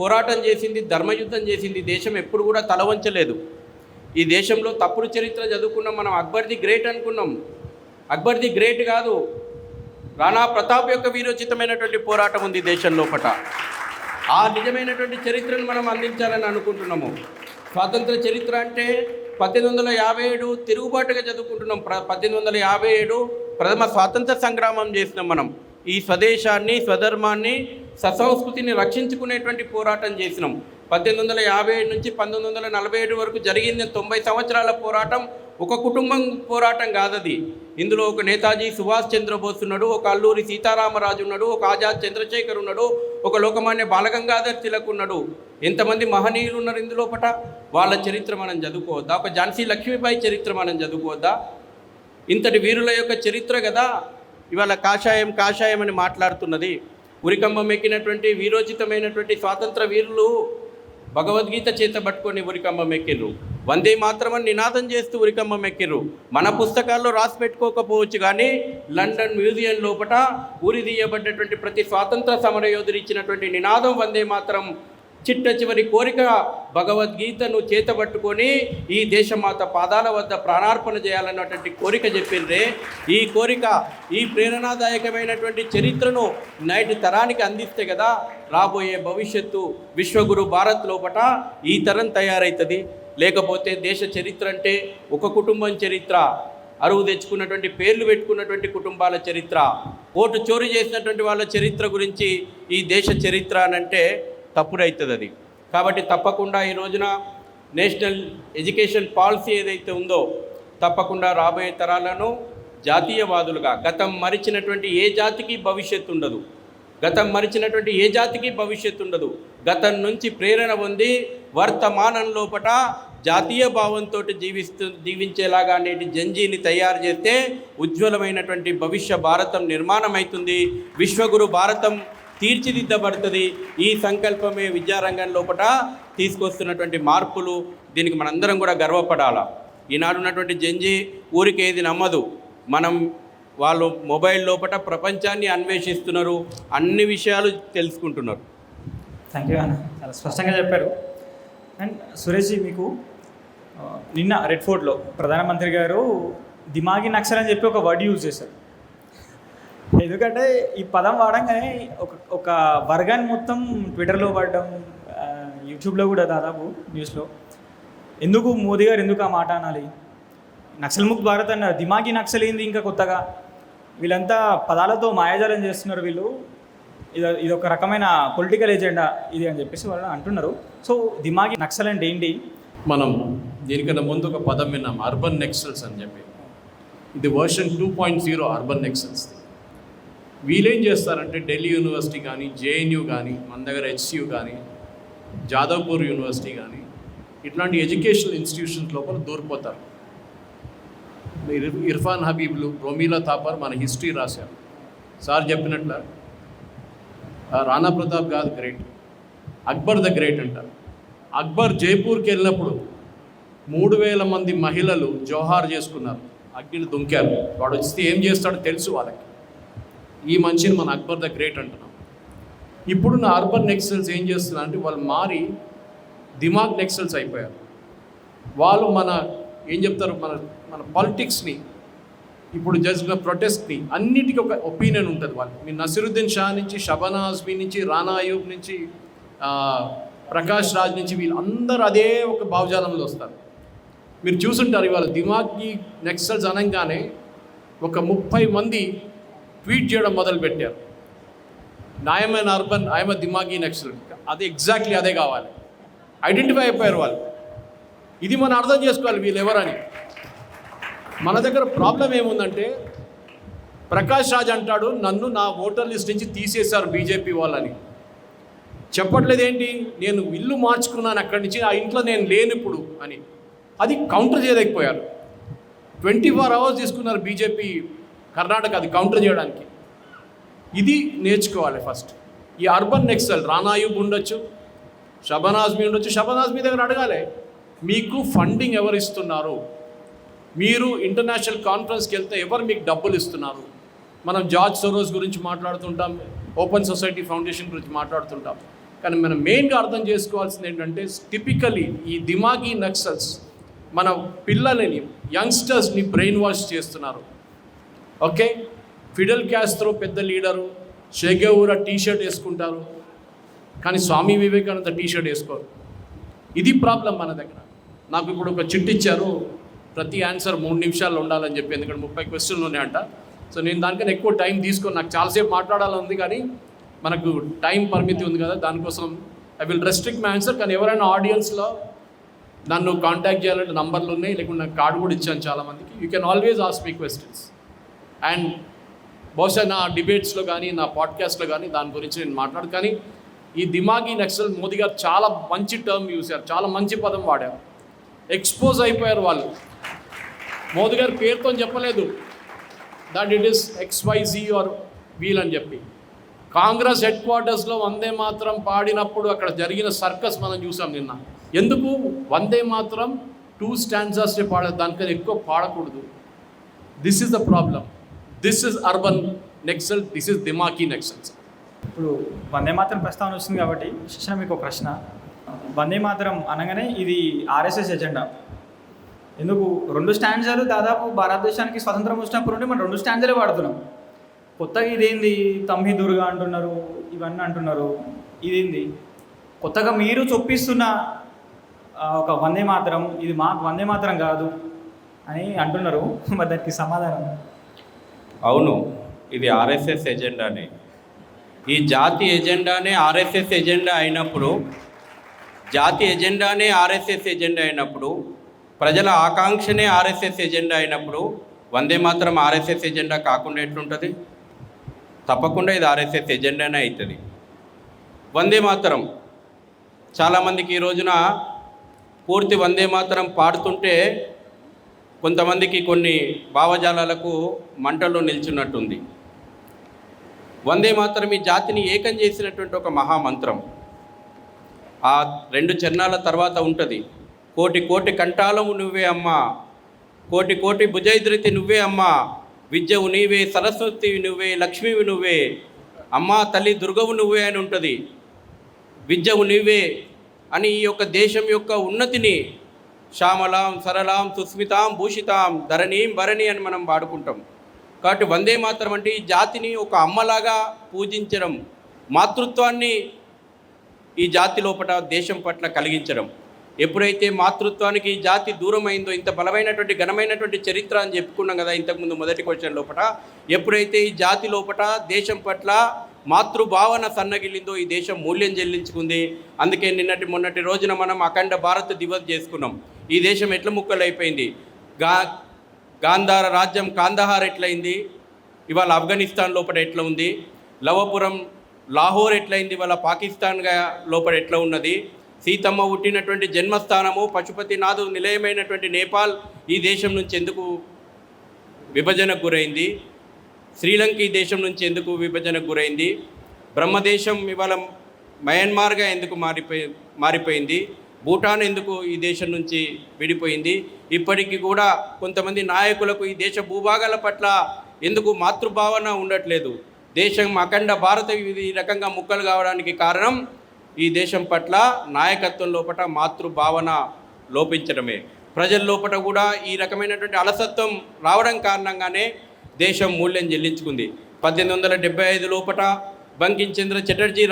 పోరాటం చేసింది, ధర్మయుద్ధం చేసింది. దేశం ఎప్పుడు కూడా తలవంచలేదు. ఈ దేశంలో తప్పుడు చరిత్ర చదువుకున్నాం మనం. అక్బర్ది గ్రేట్ అనుకున్నాం. అక్బర్ది గ్రేట్ కాదు, రాణా ప్రతాప్ యొక్క వీరోచితమైనటువంటి పోరాటం ఉంది దేశం లోపట. ఆ నిజమైనటువంటి చరిత్రను మనం అందించాలని అనుకుంటున్నాము. స్వాతంత్ర చరిత్ర అంటే 1857 తిరుగుబాటుగా చదువుకుంటున్నాం. 1857 ప్రథమ స్వాతంత్ర సంగ్రామం చేసినాం మనం. ఈ స్వదేశాన్ని, స్వధర్మాన్ని, ససంస్కృతిని రక్షించుకునేటువంటి పోరాటం చేసినాం. 1857 నుంచి 1947 వరకు జరిగింది 90 సంవత్సరాల పోరాటం. ఒక కుటుంబం పోరాటం కాదది. ఇందులో ఒక నేతాజీ సుభాష్ చంద్రబోస్ ఉన్నాడు, ఒక అల్లూరి సీతారామరాజు ఉన్నాడు, ఒక ఆజాద్ చంద్రశేఖర్ ఉన్నాడు, ఒక లోకమాన్య బాలగంగాధర్ తిలక్ ఉన్నాడు. ఎంతమంది మహనీయులు ఉన్నారు ఇందులోపట. వాళ్ళ చరిత్ర మనం చదువుకోవద్దా? ఒక ఝాన్సీ లక్ష్మీబాయి చరిత్ర మనం చదువుకోవద్దా? ఇంతటి వీరుల యొక్క చరిత్ర కదా ఇవాళ కాషాయం అని మాట్లాడుతున్నది. ఉరికంబం ఎక్కినటువంటి వీరోచితమైనటువంటి స్వాతంత్ర వీరులు భగవద్గీత చేత పట్టుకొని ఉరికంబం ఎక్కిర్రు. వందే మాత్రమని నినాదం చేస్తూ ఉరికంబం ఎక్కిర్రు. మన పుస్తకాల్లో రాసి పెట్టుకోకపోవచ్చు కానీ లండన్ మ్యూజియం లోపట ఊరిదీయబడ్డటువంటి ప్రతి స్వాతంత్ర సమరయోధుడు ఇచ్చినటువంటి నినాదం వందే మాత్రం. చిట్ట చివరి కోరిక భగవద్గీతను చేతబట్టుకొని ఈ దేశమాత పాదాల వద్ద ప్రాణార్పణ చేయాలన్నటువంటి కోరిక చెప్పిండ్రే. ఈ కోరిక, ఈ ప్రేరణాదాయకమైనటువంటి చరిత్రను నేటి తరానికి అందిస్తే కదా రాబోయే భవిష్యత్తు విశ్వగురు భారత్ లోపట ఈ తరం తయారవుతుంది. లేకపోతే దేశ చరిత్ర అంటే ఒక కుటుంబం చరిత్ర, అరువు తెచ్చుకున్నటువంటి పేర్లు పెట్టుకున్నటువంటి కుటుంబాల చరిత్ర, ఓటు చోరీ చేసినటువంటి వాళ్ళ చరిత్ర గురించి ఈ దేశ చరిత్ర అనంటే తప్పుడవుతుంది అది. కాబట్టి తప్పకుండా ఈ రోజున నేషనల్ ఎడ్యుకేషన్ పాలసీ ఏదైతే ఉందో తప్పకుండా రాబోయే తరాలను జాతీయవాదులుగా, గతం మరిచినటువంటి ఏ జాతికి భవిష్యత్తు ఉండదు, గతం నుంచి ప్రేరణ పొంది వర్తమానం లోపట జాతీయ భావంతో జీవించేలాగా నేటి జంజీని తయారు చేస్తే ఉజ్వలమైనటువంటి భవిష్య భారతం నిర్మాణం అవుతుంది. విశ్వగురు భారతం తీర్చిదిద్దబడుతుంది. ఈ సంకల్పమే విద్యారంగం లోపల తీసుకొస్తున్నటువంటి మార్పులు. దీనికి మనందరం కూడా గర్వపడాలా. ఈనాడు ఉన్నటువంటి జంజీ ఊరికి ఏది నమ్మదు. వాళ్ళు మొబైల్ లోపల ప్రపంచాన్ని అన్వేషిస్తున్నారు, అన్ని విషయాలు తెలుసుకుంటున్నారు. థ్యాంక్ యూ అన్న, చాలా స్పష్టంగా చెప్పారు. అండ్ సురేష్ జీ, మీకు నిన్న రెడ్ ఫోర్ట్లో ప్రధానమంత్రి గారు దిమాగి నక్సల్ అని చెప్పి ఒక వర్డ్ యూజ్ చేశారు. ఎందుకంటే ఈ పదం వాడంగానే ఒక వర్గాన్ని మొత్తం ట్విట్టర్లో పడడం, యూట్యూబ్లో కూడా దాదాపు న్యూస్లో ఎందుకు మోదీ గారు ఎందుకు ఆ మాట అనాలి? నక్సల్ ముక్త్ భారత్ అన్నారు, దిమాగి నక్సల్ ఏంది ఇంకా కొత్తగా? వీళ్ళంతా పదాలతో మాయాజాలం చేస్తున్నారు వీళ్ళు, ఇది ఒక రకమైన పొలిటికల్ ఎజెండా ఇది అని చెప్పేసి వాళ్ళు అంటున్నారు. సో దిమాగి నక్సల్ అంటే ఏంటి? మనం దీనికన్నా ముందు ఒక పదం విన్నాం, అర్బన్ నెక్సల్స్ అని చెప్పి. ఇది వర్షన్ 2.0 అర్బన్ నెక్సల్స్. వీళ్ళేం చేస్తారంటే ఢిల్లీ యూనివర్సిటీ కానీ, జేఎన్యూ కానీ, మన దగ్గర హెచ్సియు కానీ, జాదవ్పూర్ యూనివర్సిటీ కానీ, ఇట్లాంటి ఎడ్యుకేషనల్ ఇన్స్టిట్యూషన్స్ లోపల దూరిపోతారు. ఇర్ఫాన్ హబీబ్లు, రొమీలా థాపర్ మన హిస్టరీ రాశారు. సార్ చెప్పినట్ల రాణా ప్రతాప్ కాదు గ్రేట్, అక్బర్ ద గ్రేట్ అంటారు. అక్బర్ జైపూర్కి వెళ్ళినప్పుడు 3000 మంది మహిళలు జోహార్ చేసుకున్నారు, అగ్నిని దుంకారు. వాడు వస్తే ఏం చేస్తాడో తెలుసు వాళ్ళకి. ఈ మనిషిని మన అక్బర్ ద గ్రేట్ అంటున్నాం. ఇప్పుడున్న అర్బన్ నెక్సల్స్ ఏం చేస్తున్నారు అంటే వాళ్ళు మారి దిమాగ్ నెక్సల్స్ అయిపోయారు. వాళ్ళు ఏం చెప్తారు, మన పాలిటిక్స్ని, ఇప్పుడు జరిగిన ప్రొటెస్ట్ని, అన్నిటికీ ఒక ఒపీనియన్ ఉంటుంది వాళ్ళు. మీ నసిరుద్దీన్ షా నుంచి, షబానా ఆజ్మీ నుంచి, రానా అయూబ్ నుంచి, ప్రకాష్ రాజ్ నుంచి, వీళ్ళందరూ అదే ఒక భావజాలంలో వస్తారు. మీరు చూసుంటారు, ఇవాళ దిమాగి నెక్సల్స్ అనగానే ఒక 30 మంది ట్వీట్ చేయడం మొదలుపెట్టారు, న్యాయమైన అర్బన్, ఆయమ దిమాగి నెక్సల్. అది ఎగ్జాక్ట్లీ అదే కావాలి. ఐడెంటిఫై అయిపోయారు వాళ్ళు. ఇది మనం అర్థం చేసుకోవాలి వీళ్ళు ఎవరని. మన దగ్గర ప్రాబ్లం ఏముందంటే, ప్రకాష్ రాజ్ అంటాడు నన్ను నా ఓటర్ లిస్ట్ నుంచి తీసేశారు బీజేపీ వాళ్ళని. చెప్పట్లేదు ఏంటి, నేను ఇల్లు మార్చుకున్నాను అక్కడి నుంచి, ఆ ఇంట్లో నేను లేను ఇప్పుడు అని. అది కౌంటర్ చేయలేకపోయారు. 24 hours తీసుకున్నారు బీజేపీ కర్ణాటక అది కౌంటర్ చేయడానికి. ఇది నేర్చుకోవాలి ఫస్ట్. ఈ అర్బన్ నెక్సల్ రానా అయూబ్ ఉండొచ్చు, షబానా ఆజ్మీ ఉండొచ్చు. షబానా ఆజ్మీ దగ్గర అడగాలి, మీకు ఫండింగ్ ఎవరు ఇస్తున్నారు? మీరు ఇంటర్నేషనల్ కాన్ఫరెన్స్కి వెళ్తే ఎవరు మీకు డబ్బులు ఇస్తున్నారు? మనం జార్జ్ సోరోస్ గురించి మాట్లాడుతుంటాం, ఓపెన్ సొసైటీ ఫౌండేషన్ గురించి మాట్లాడుతుంటాం. కానీ మనం మెయిన్గా అర్థం చేసుకోవాల్సింది ఏంటంటే, టిపికలీ ఈ దిమాగి నక్సల్స్ మన పిల్లలని, యంగ్స్టర్స్ని బ్రెయిన్ వాష్ చేస్తున్నారు. ఓకే, ఫిడెల్ క్యాస్ట్రో పెద్ద లీడరు, షేగెవురా టీషర్ట్ వేసుకుంటారు, కానీ స్వామి వివేకానంద టీషర్ట్ వేసుకోరు. ఇది ప్రాబ్లం మన దగ్గర. నాకు ఇప్పుడు ఒక చిట్ ఇచ్చారు, ప్రతి ఆన్సర్ 3 నిమిషాల్లో ఉండాలని చెప్పి, ఎందుకంటే 30 క్వశ్చన్లు ఉన్నాయంట. సో నేను దానికన్నా ఎక్కువ టైం తీసుకొని, నాకు చాలాసేపు మాట్లాడాలని ఉంది కానీ మనకు టైం పరిమితి ఉంది కదా, దానికోసం I will restrict my answer. కానీ ఎవరైనా ఆడియన్స్లో నన్ను కాంటాక్ట్ చేయాలంటే నంబర్లు ఉన్నాయి, లేకుంటే నాకు కార్డు కూడా ఇచ్చాను చాలామందికి. You can always ask me questions. And బహుశా నా డిబేట్స్లో కానీ, నా పాడ్కాస్ట్లో కానీ దాని గురించి నేను మాట్లాడు. కానీ ఈ దిమాగి నక్సల్ మోదీ గారు చాలా మంచి టర్మ్ యూజ్ చేశారు, చాలా మంచి పదం వాడారు. ఎక్స్పోజ్ అయిపోయారు వాళ్ళు. మోదీ గారు పేరుతో చెప్పలేదు that it is XYZ are wheel అని చెప్పి. కాంగ్రెస్ హెడ్ క్వార్టర్స్లో వందే మాత్రం పాడినప్పుడు అక్కడ జరిగిన సర్కస్ మనం చూసాం నిన్న. ఎందుకు వందే మాత్రం 2 stanzas పాడదు, దానికన్నా ఎక్కువ పాడకూడదు. This is the problem. This is urban naxal, this is దిమాగి నెక్సల్స్. ఇప్పుడు వందే మాతరం ప్రస్తావన వచ్చింది కాబట్టి శిక్షణ మీకు ఒక ప్రశ్న. వందే మాతరం అనగానే ఇది ఆర్ఎస్ఎస్ ఎజెండా. ఎందుకు 2 స్టాండ్జాలు దాదాపు భారతదేశానికి స్వతంత్రం వచ్చినప్పుడు నుండి మనం 2 స్టాండ్జాలే వాడుతున్నాం. కొత్తగా ఇదేంది తమ్మి దుర్గా అంటున్నారు, ఇవన్నీ అంటున్నారు, ఇదేంది కొత్తగా మీరు చొప్పిస్తున్న ఒక వందే మాతరం, ఇది మాకు వందే మాతరం కాదు అని అంటున్నారు. మరి దానికి సమాధానం? అవును, ఇది ఆర్ఎస్ఎస్ ఎజెండానే. ఈ జాతి ఎజెండానే ఆర్ఎస్ఎస్ ఎజెండా అయినప్పుడు, జాతి ఎజెండానే ఆర్ఎస్ఎస్ ఎజెండా అయినప్పుడు, ప్రజల ఆకాంక్షనే ఆర్ఎస్ఎస్ ఎజెండా అయినప్పుడు వందే మాత్రం ఆర్ఎస్ఎస్ ఎజెండా కాకుండా ఎట్లుంటుంది? తప్పకుండా ఇది ఆర్ఎస్ఎస్ ఎజెండానే అవుతుంది. వందే మాతరం చాలామందికి ఈ రోజున పూర్తి వందే మాతరం పాడుతుంటే కొంతమందికి కొన్ని భావజాలాలకు మంటల్లో నిల్చున్నట్టుంది. వందే మాతరం ఈ జాతిని ఏకం చేసినటువంటి ఒక మహామంత్రం. ఆ 2 చరణాల తర్వాత ఉంటుంది, కోటి కోటి కంఠాలము నువ్వే అమ్మా, కోటి కోటి భుజైద్రితి నువ్వే అమ్మా, విద్యవు నీవే, సరస్వతివి నువ్వే, లక్ష్మీవి నువ్వే, అమ్మా తల్లి దుర్గవు నువ్వే అని ఉంటుంది. విద్యవు నీవే అని ఈ యొక్క దేశం యొక్క ఉన్నతిని శ్యామలాం సరళాం సుస్మితాం భూషితాం ధరణీం భరణి అని మనం పాడుకుంటాం. కాబట్టి వందే మాతరం అంటే ఈ జాతిని ఒక అమ్మలాగా పూజించడం, మాతృత్వాన్ని ఈ జాతి లోపల దేశం పట్ల కలిగించడం. ఎప్పుడైతే మాతృత్వానికి ఈ జాతి దూరమైందో, ఇంత బలమైనటువంటి ఘనమైనటువంటి చరిత్ర అని చెప్పుకున్నాం కదా ఇంతకుముందు మొదటి క్వశ్చన్ లోపల, ఎప్పుడైతే ఈ జాతి లోపల దేశం పట్ల మాతృభావన సన్నగిల్లిందో ఈ దేశం మూల్యం చెల్లించుకుంది. అందుకే మొన్నటి రోజున మనం అఖండ భారత్ దివస్ చేసుకున్నాం. ఈ దేశం ఎట్ల ముక్కలైపోయింది. గాంధార రాజ్యం కాందహార్ ఎట్లయింది, ఇవాళ ఆఫ్ఘనిస్తాన్ లోపల ఎట్లా ఉంది. లవపురం లాహోర్ ఎట్లయింది, ఇవాళ పాకిస్తాన్గా లోపల ఎట్లా ఉన్నది. సీతమ్మ పుట్టినటువంటి జన్మస్థానము పశుపతినాథు నిలయమైనటువంటి నేపాల్ ఈ దేశం నుంచి ఎందుకు విభజనకు గురైంది. శ్రీలంక ఈ దేశం నుంచి ఎందుకు విభజనకు గురైంది. బ్రహ్మదేశం ఇవాళ మయన్మార్గా ఎందుకు మారిపోయింది. భూటాన్ ఎందుకు ఈ దేశం నుంచి విడిపోయింది. ఇప్పటికీ కూడా కొంతమంది నాయకులకు ఈ దేశ భూభాగాల పట్ల ఎందుకు మాతృభావన ఉండట్లేదు. దేశం అఖండ భారత ఈ రకంగా ముక్కలు కావడానికి కారణం ఈ దేశం పట్ల నాయకత్వం లోపల మాతృభావన లోపించడమే. ప్రజల లోపల కూడా ఈ రకమైనటువంటి అలసత్వం రావడం కారణంగానే దేశం మూల్యం చెల్లించుకుంది. 1875 లోపల బంకించంద్ర చటర్జీ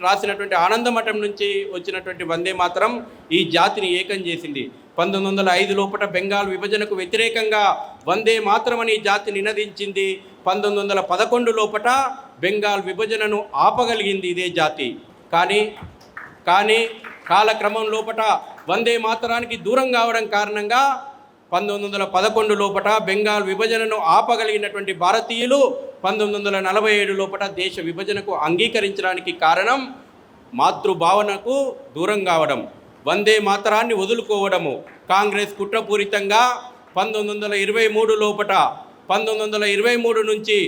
రాసినటువంటి ఆనందమఠం నుంచి వచ్చినటువంటి వందే మాతరం ఈ జాతిని ఏకం చేసింది. 1905 లోపల బెంగాల్ విభజనకు వ్యతిరేకంగా వందే మాతరం అని ఈ జాతి నినదించింది. 1911 లోపల బెంగాల్ విభజనను ఆపగలిగింది ఇదే జాతి. కానీ కాలక్రమం లోపల వందే మాతరానికి దూరం కావడం కారణంగా 1911 లోపల బెంగాల్ విభజనను ఆపగలిగినటువంటి భారతీయులు 1947 లోపల దేశ విభజనకు అంగీకరించడానికి కారణం మాతృభావనకు దూరం కావడం, వందే మాతరాన్ని వదులుకోవడము. కాంగ్రెస్ కుట్రపూరితంగా 1923 లోపల 1923 నుంచి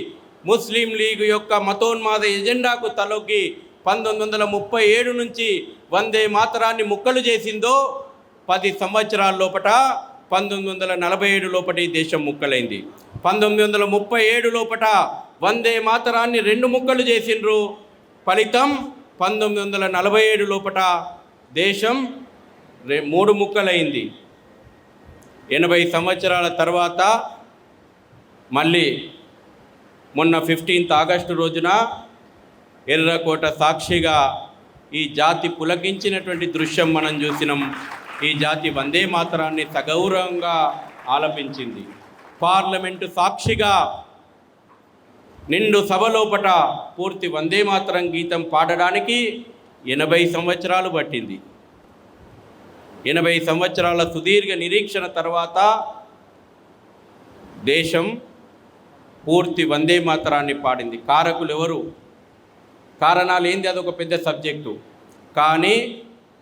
ముస్లిం లీగ్ యొక్క మతోన్మాద ఎజెండాకు తలొగ్గి 1937 నుంచి వందే మాతరాన్ని ముక్కలు చేసిందో 10 సంవత్సరాల లోపల 1947 లోపల ఈ దేశం ముక్కలైంది. 1937 లోపల వందే మాతరాన్ని 2 ముక్కలు చేసిండ్రు. ఫలితం 1947 లోపల దేశం 3 ముక్కలైంది. 80 సంవత్సరాల తర్వాత మళ్ళీ మొన్న 15th ఆగస్టు రోజున ఎర్రకోట సాక్షిగా ఈ జాతి పులకించినటువంటి దృశ్యం మనం చూసినాం. ఈ జాతి వందే మాతరాన్ని సగౌరవంగా ఆలపించింది. పార్లమెంటు సాక్షిగా నిండు సభలోపట పూర్తి వందే మాతరం గీతం పాడడానికి 80 సంవత్సరాలు పట్టింది. 80 సంవత్సరాల సుదీర్ఘ నిరీక్షణ తర్వాత దేశం పూర్తి వందే మాతరాన్ని పాడింది. కారకులు ఎవరు, కారణాలు ఏంది, అదొక పెద్ద సబ్జెక్టు. కానీ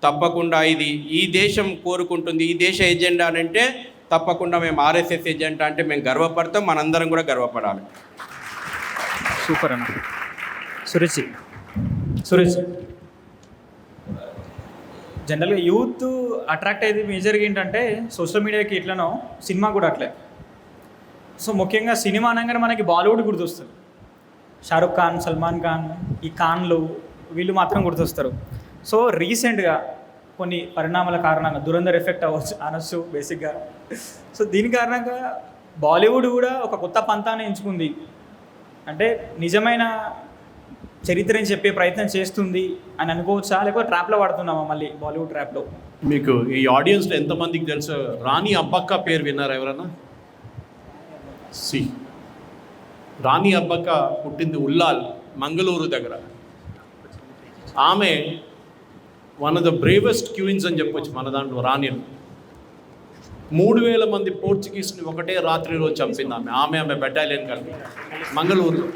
తప్పకుండా ఇది ఈ దేశం కోరుకుంటుంది. ఈ దేశ ఎజెండా అంటే తప్పకుండా మేము ఆర్ఎస్ఎస్ ఎజెండా అంటే మేము గర్వపడతాం, మనందరం కూడా గర్వపడాలి. సూపర్ అన్న. సురేష్ జనరల్గా యూత్ అట్రాక్ట్ అయ్యేది మేజర్గా ఏంటంటే సోషల్ మీడియాకి ఎట్లనో సినిమా కూడా అట్లే. సో ముఖ్యంగా సినిమా అనగానే మనకి బాలీవుడ్ గుర్తొస్తుంది. షారుఖ్ ఖాన్, సల్మాన్ ఖాన్, ఈ ఖాన్లు వీళ్ళు మాత్రం గుర్తొస్తారు. సో రీసెంట్గా కొన్ని పరిణామాల కారణంగా దురంధర్ ఎఫెక్ట్ అనొచ్చు బేసిక్గా. సో దీని కారణంగా బాలీవుడ్ కూడా ఒక కొత్త పంతాన్ని ఎంచుకుంది. అంటే నిజమైన చరిత్రని చెప్పే ప్రయత్నం చేస్తుంది అని అనుకోవచ్చా, లేకపోతే ట్రాప్లో పడుతున్నామా మళ్ళీ బాలీవుడ్ ట్రాప్లో? మీకు ఈ ఆడియన్స్లో ఎంతమందికి తెలుసు రాణి అబ్బక్క పేరు విన్నారా ఎవరన్నా? రాణి అబ్బక్క పుట్టింది ఉల్లాల్, మంగళూరు దగ్గర. ఆమె one of the bravest queens అని చెప్పొచ్చు మన దాంట్లో. రాణిలు 3000 మంది పోర్చుగీస్ని ఒకటే రాత్రిలో చంపింది ఆమె బెటాలియన్ కలిపి మంగళూరులో.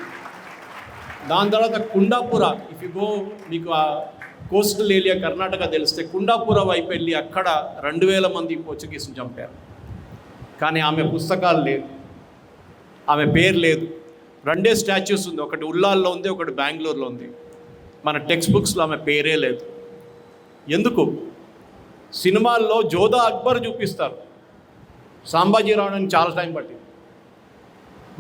దాని తర్వాత కుండాపుర, ఇఫ్ యు గో, మీకు ఆ కోస్టల్ ఏరియా కర్ణాటక తెలిస్తే కుండాపుర వైపు వెళ్ళి అక్కడ 2000 మంది పోర్చుగీస్ని చంపారు. కానీ ఆమె పుస్తకాలు లేదు, ఆమె పేరు లేదు. 2 స్టాచ్యూస్ ఉంది, ఒకటి ఉల్లాల్లో ఉంది, ఒకటి బెంగళూరులో ఉంది. మన టెక్స్ట్ బుక్స్లో ఆమె పేరే లేదు. ఎందుకు? సినిమాల్లో జోధా అక్బర్ చూపిస్తారు, సాంబాజీ రావడానికి చాలా టైం పట్టింది.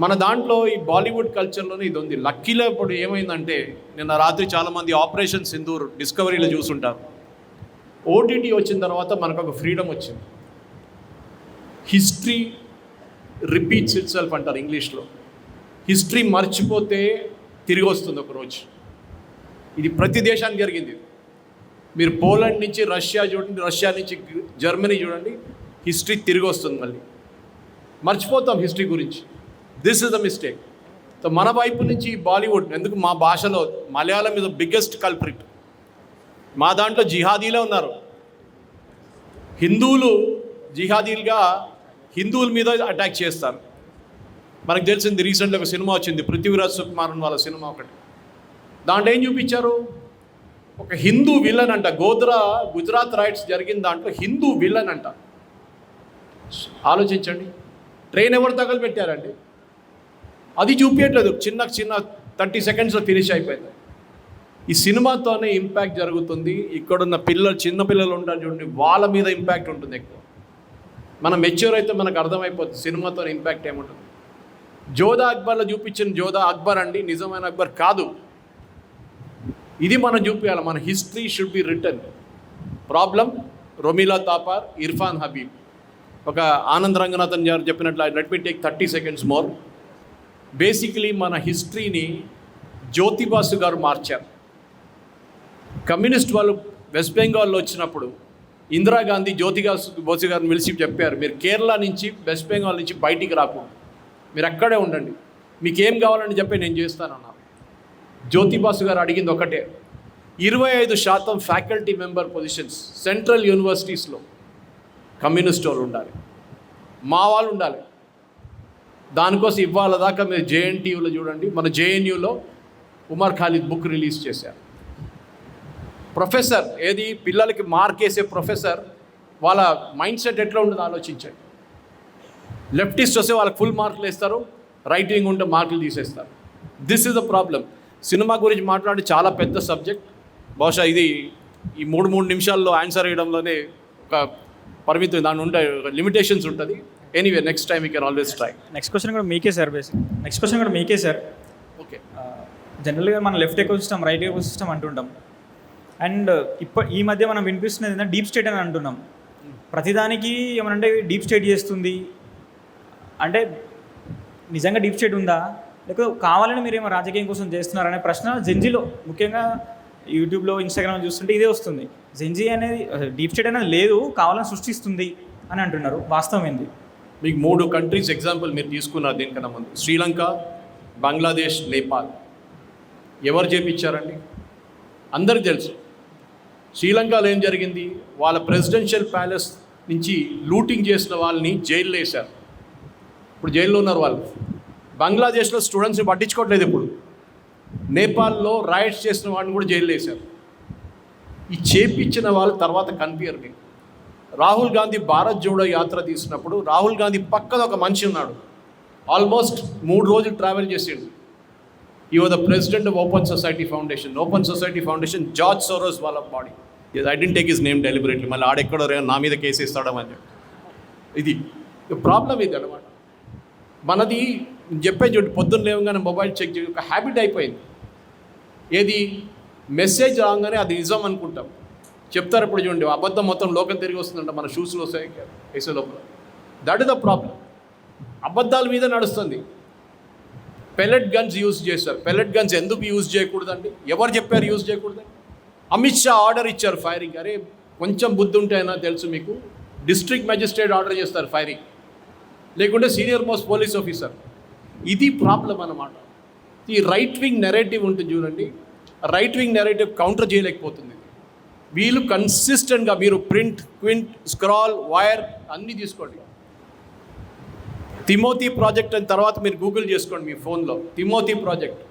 మన దాంట్లో ఈ బాలీవుడ్ కల్చర్లోనే ఇది ఉంది. లక్కీలో ఇప్పుడు ఏమైందంటే, నిన్న రాత్రి చాలామంది ఆపరేషన్ సింధూర్ డిస్కవరీలో చూసుంటారు. ఓటీటీ వచ్చిన తర్వాత మనకు ఒక ఫ్రీడమ్ వచ్చింది. హిస్టరీ రిపీట్స్ ఇట్ సెల్ఫ్ అంటారు ఇంగ్లీష్లో. హిస్టరీ మర్చిపోతే తిరిగి వస్తుంది ఒకరోజు. ఇది ప్రతి దేశానికి జరిగింది. మీరు పోలాండ్ నుంచి రష్యా చూడండి, రష్యా నుంచి జర్మనీ చూడండి, హిస్టరీ తిరిగి వస్తుంది. మళ్ళీ మర్చిపోతాం హిస్టరీ గురించి. This is the mistake. So మన వైపు నుంచి బాలీవుడ్ ఎందుకు, మా భాషలో Malayalam is the biggest culprit. మా దాంట్లో జిహాదీలే ఉన్నారు. హిందువులు జిహాదీలుగా హిందువుల మీద అటాక్ చేస్తారు. మనకు తెలిసింది రీసెంట్గా ఒక సినిమా వచ్చింది, పృథ్వీరాజ్ సుకుమారన్ వాళ్ళ సినిమా ఒకటి. దాంట్లో ఏం చూపించారు, ఒక హిందూ విలన్ అంట. గోద్రా గుజరాత్ రైట్స్ జరిగిన దాంట్లో హిందూ విలన్ అంట. ఆలోచించండి, ట్రైన్ ఎవరు తగలబెట్టారండి, అది చూపించట్లేదు. చిన్న 30 సెకండ్స్లో ఫినిష్ అయిపోయింది. ఈ సినిమాతోనే ఇంపాక్ట్ జరుగుతుంది. ఇక్కడున్న చిన్న పిల్లలు ఉంటారు చూడండి, వాళ్ళ మీద ఇంపాక్ట్ ఉంటుంది ఎక్కువ. మనం మెచ్యూర్ అయితే మనకు అర్థమైపోతుంది సినిమాతో ఇంపాక్ట్ ఏముంటుంది. జోధా అక్బర్లో చూపించిన జోధా అక్బర్ అండి, నిజమైన అక్బర్ కాదు. ఇది మనం చూపించాలి. మన history should be return. Problem Romila Thapar, Irfan Habib. ఒక ఆనంద్ రంగనాథన్ గారు చెప్పినట్లు, let me take 30 seconds more. Basically మన హిస్టరీని జ్యోతిబాసు గారు మార్చారు. కమ్యూనిస్ట్ వాళ్ళు వెస్ట్ బెంగాల్లో వచ్చినప్పుడు ఇందిరాగాంధీ జ్యోతిబాసు గారిని పిలిచి చెప్పారు, మీరు కేరళ నుంచి వెస్ట్ బెంగాల్ నుంచి బయటికి రాకూడదు, మీరు అక్కడే ఉండండి, మీకేం కావాలని చెప్పి నేను చేస్తానన్నారు. జ్యోతిబాసు గారు అడిగింది ఒకటే, 25% ఫ్యాకల్టీ మెంబర్ పొజిషన్స్ సెంట్రల్ యూనివర్సిటీస్లో కమ్యూనిస్ట్ వాళ్ళు ఉండాలి, మా వాళ్ళు ఉండాలి. దానికోసం ఇవాళ దాకా మీరు జేఎన్టీయూలో చూడండి, మన జేఎన్యూలో ఉమర్ ఖాలిద్ బుక్ రిలీజ్ చేశారు. ప్రొఫెసర్ ఏది పిల్లలకి మార్క్ వేసే ప్రొఫెసర్, వాళ్ళ మైండ్ సెట్ ఎట్లా ఉండదు ఆలోచించండి. లెఫ్టిస్ట్ వస్తే వాళ్ళకి ఫుల్ మార్కులు వేస్తారు, రైట్ వింగ్ ఉంటే మార్కులు తీసేస్తారు. This is the problem. Cinema గురించి మాట్లాడి చాలా పెద్ద సబ్జెక్ట్. బహుశా ఇది ఈ 3 నిమిషాల్లో ఆన్సర్ వేయడంలోనే ఒక పరిమితి, దాని ఉంటే లిమిటేషన్స్ ఉంటుంది. Anyway, next time you can always try. Next question కూడా మీకే సార్. ఓకే, జనరల్గా మన left eco system, right eco system అంటుంటాం. అండ్ ఈ మధ్య మనం వినిపిస్తున్నది ఏంటంటే డీప్ స్టేట్ అని అంటున్నాం. ప్రతిదానికి ఏమనంటే డీప్ స్టేట్ చేస్తుంది అంటే నిజంగా డీప్ స్టేట్ ఉందా, లేకపోతే కావాలని మీరేమో రాజకీయం కోసం చేస్తున్నారనే ప్రశ్న జెన్జీలో, ముఖ్యంగా యూట్యూబ్లో, ఇన్స్టాగ్రామ్లో చూస్తుంటే ఇదే వస్తుంది. జెన్జీ అనేది డీప్ స్టేట్ అనేది లేదు, కావాలని సృష్టిస్తుంది అని అంటున్నారు. వాస్తవం ఏంది? మీకు 3 కంట్రీస్ ఎగ్జాంపుల్ మీరు తీసుకున్నారు దీనికన్నా ముందు. శ్రీలంక, బంగ్లాదేశ్, నేపాల్. ఎవరు చేపించారండి? అందరికీ తెలుసు. శ్రీలంకలో ఏం జరిగింది, వాళ్ళ ప్రెసిడెన్షియల్ ప్యాలెస్ నుంచి లూటింగ్ చేసిన వాళ్ళని జైల్లో వేశారు. ఇప్పుడు జైల్లో ఉన్నారు వాళ్ళు. బంగ్లాదేశ్లో స్టూడెంట్స్ని పట్టించుకోవట్లేదు ఇప్పుడు. నేపాల్లో రైట్స్ చేసిన వాళ్ళని కూడా జైల్లో వేశారు. ఈ చేపించిన వాళ్ళు తర్వాత కనిపించరు మీకు. రాహుల్ గాంధీ భారత్ జోడో యాత్ర తీసినప్పుడు రాహుల్ గాంధీ పక్కన ఒక మనిషి ఉన్నాడు, ఆల్మోస్ట్ 3 రోజులు ట్రావెల్ చేసిండు. ఈ was the president of open society foundation, George Soros వాళ్ళ body. I didn't take his name deliberately, మళ్ళీ ఆడెక్కడో నా మీద కేసు ఇస్తాడమని చెప్పి. ఇది ప్రాబ్లం ఇది అనమాట. మనది చెప్పే చూడండి, పొద్దున్న లేవగానే మొబైల్ చెక్ చేసి ఒక హ్యాబిట్ అయిపోయింది. ఏది మెసేజ్ రాగానే అది నిజం అనుకుంటాం. చెప్తారు ఇప్పుడు చూడండి, అబద్ధం మొత్తం లోకం తిరిగి వస్తుందంట మన షూస్లో వేసే లోపల. That is the problem. అబద్ధాల మీద నడుస్తుంది. పెల్లెట్ గన్స్ యూజ్ చేస్తారు. పెల్లెట్ గన్స్ ఎందుకు యూజ్ చేయకూడదండి? ఎవరు చెప్పారు యూజ్ చేయకూడదని? అమిత్ షా ఆర్డర్ ఇచ్చారు ఫైరింగ్. అరే కొంచెం బుద్ధి ఉంటేనా తెలుసు మీకు, డిస్ట్రిక్ట్ మెజిస్ట్రేట్ ఆర్డర్ చేస్తారు ఫైరింగ్, లేకుంటే సీనియర్ మోస్ట్ పోలీస్ ఆఫీసర్. ఇది ప్రాబ్లం అన్నమాట. ఈ రైట్ వింగ్ నెరేటివ్ ఉంటుంది చూడండి, రైట్ వింగ్ నెరేటివ్ కౌంటర్ చేయలేకపోతుంది. వీళ్ళు కన్సిస్టెంట్గా మీరు ప్రింట్, క్వింట్, స్క్రాల్, వైర్ అన్నీ తీసుకోండి. తిమోతి ప్రాజెక్ట్ అని తర్వాత మీరు గూగుల్ చేసుకోండి మీ ఫోన్లో. తిమోతి ప్రాజెక్ట్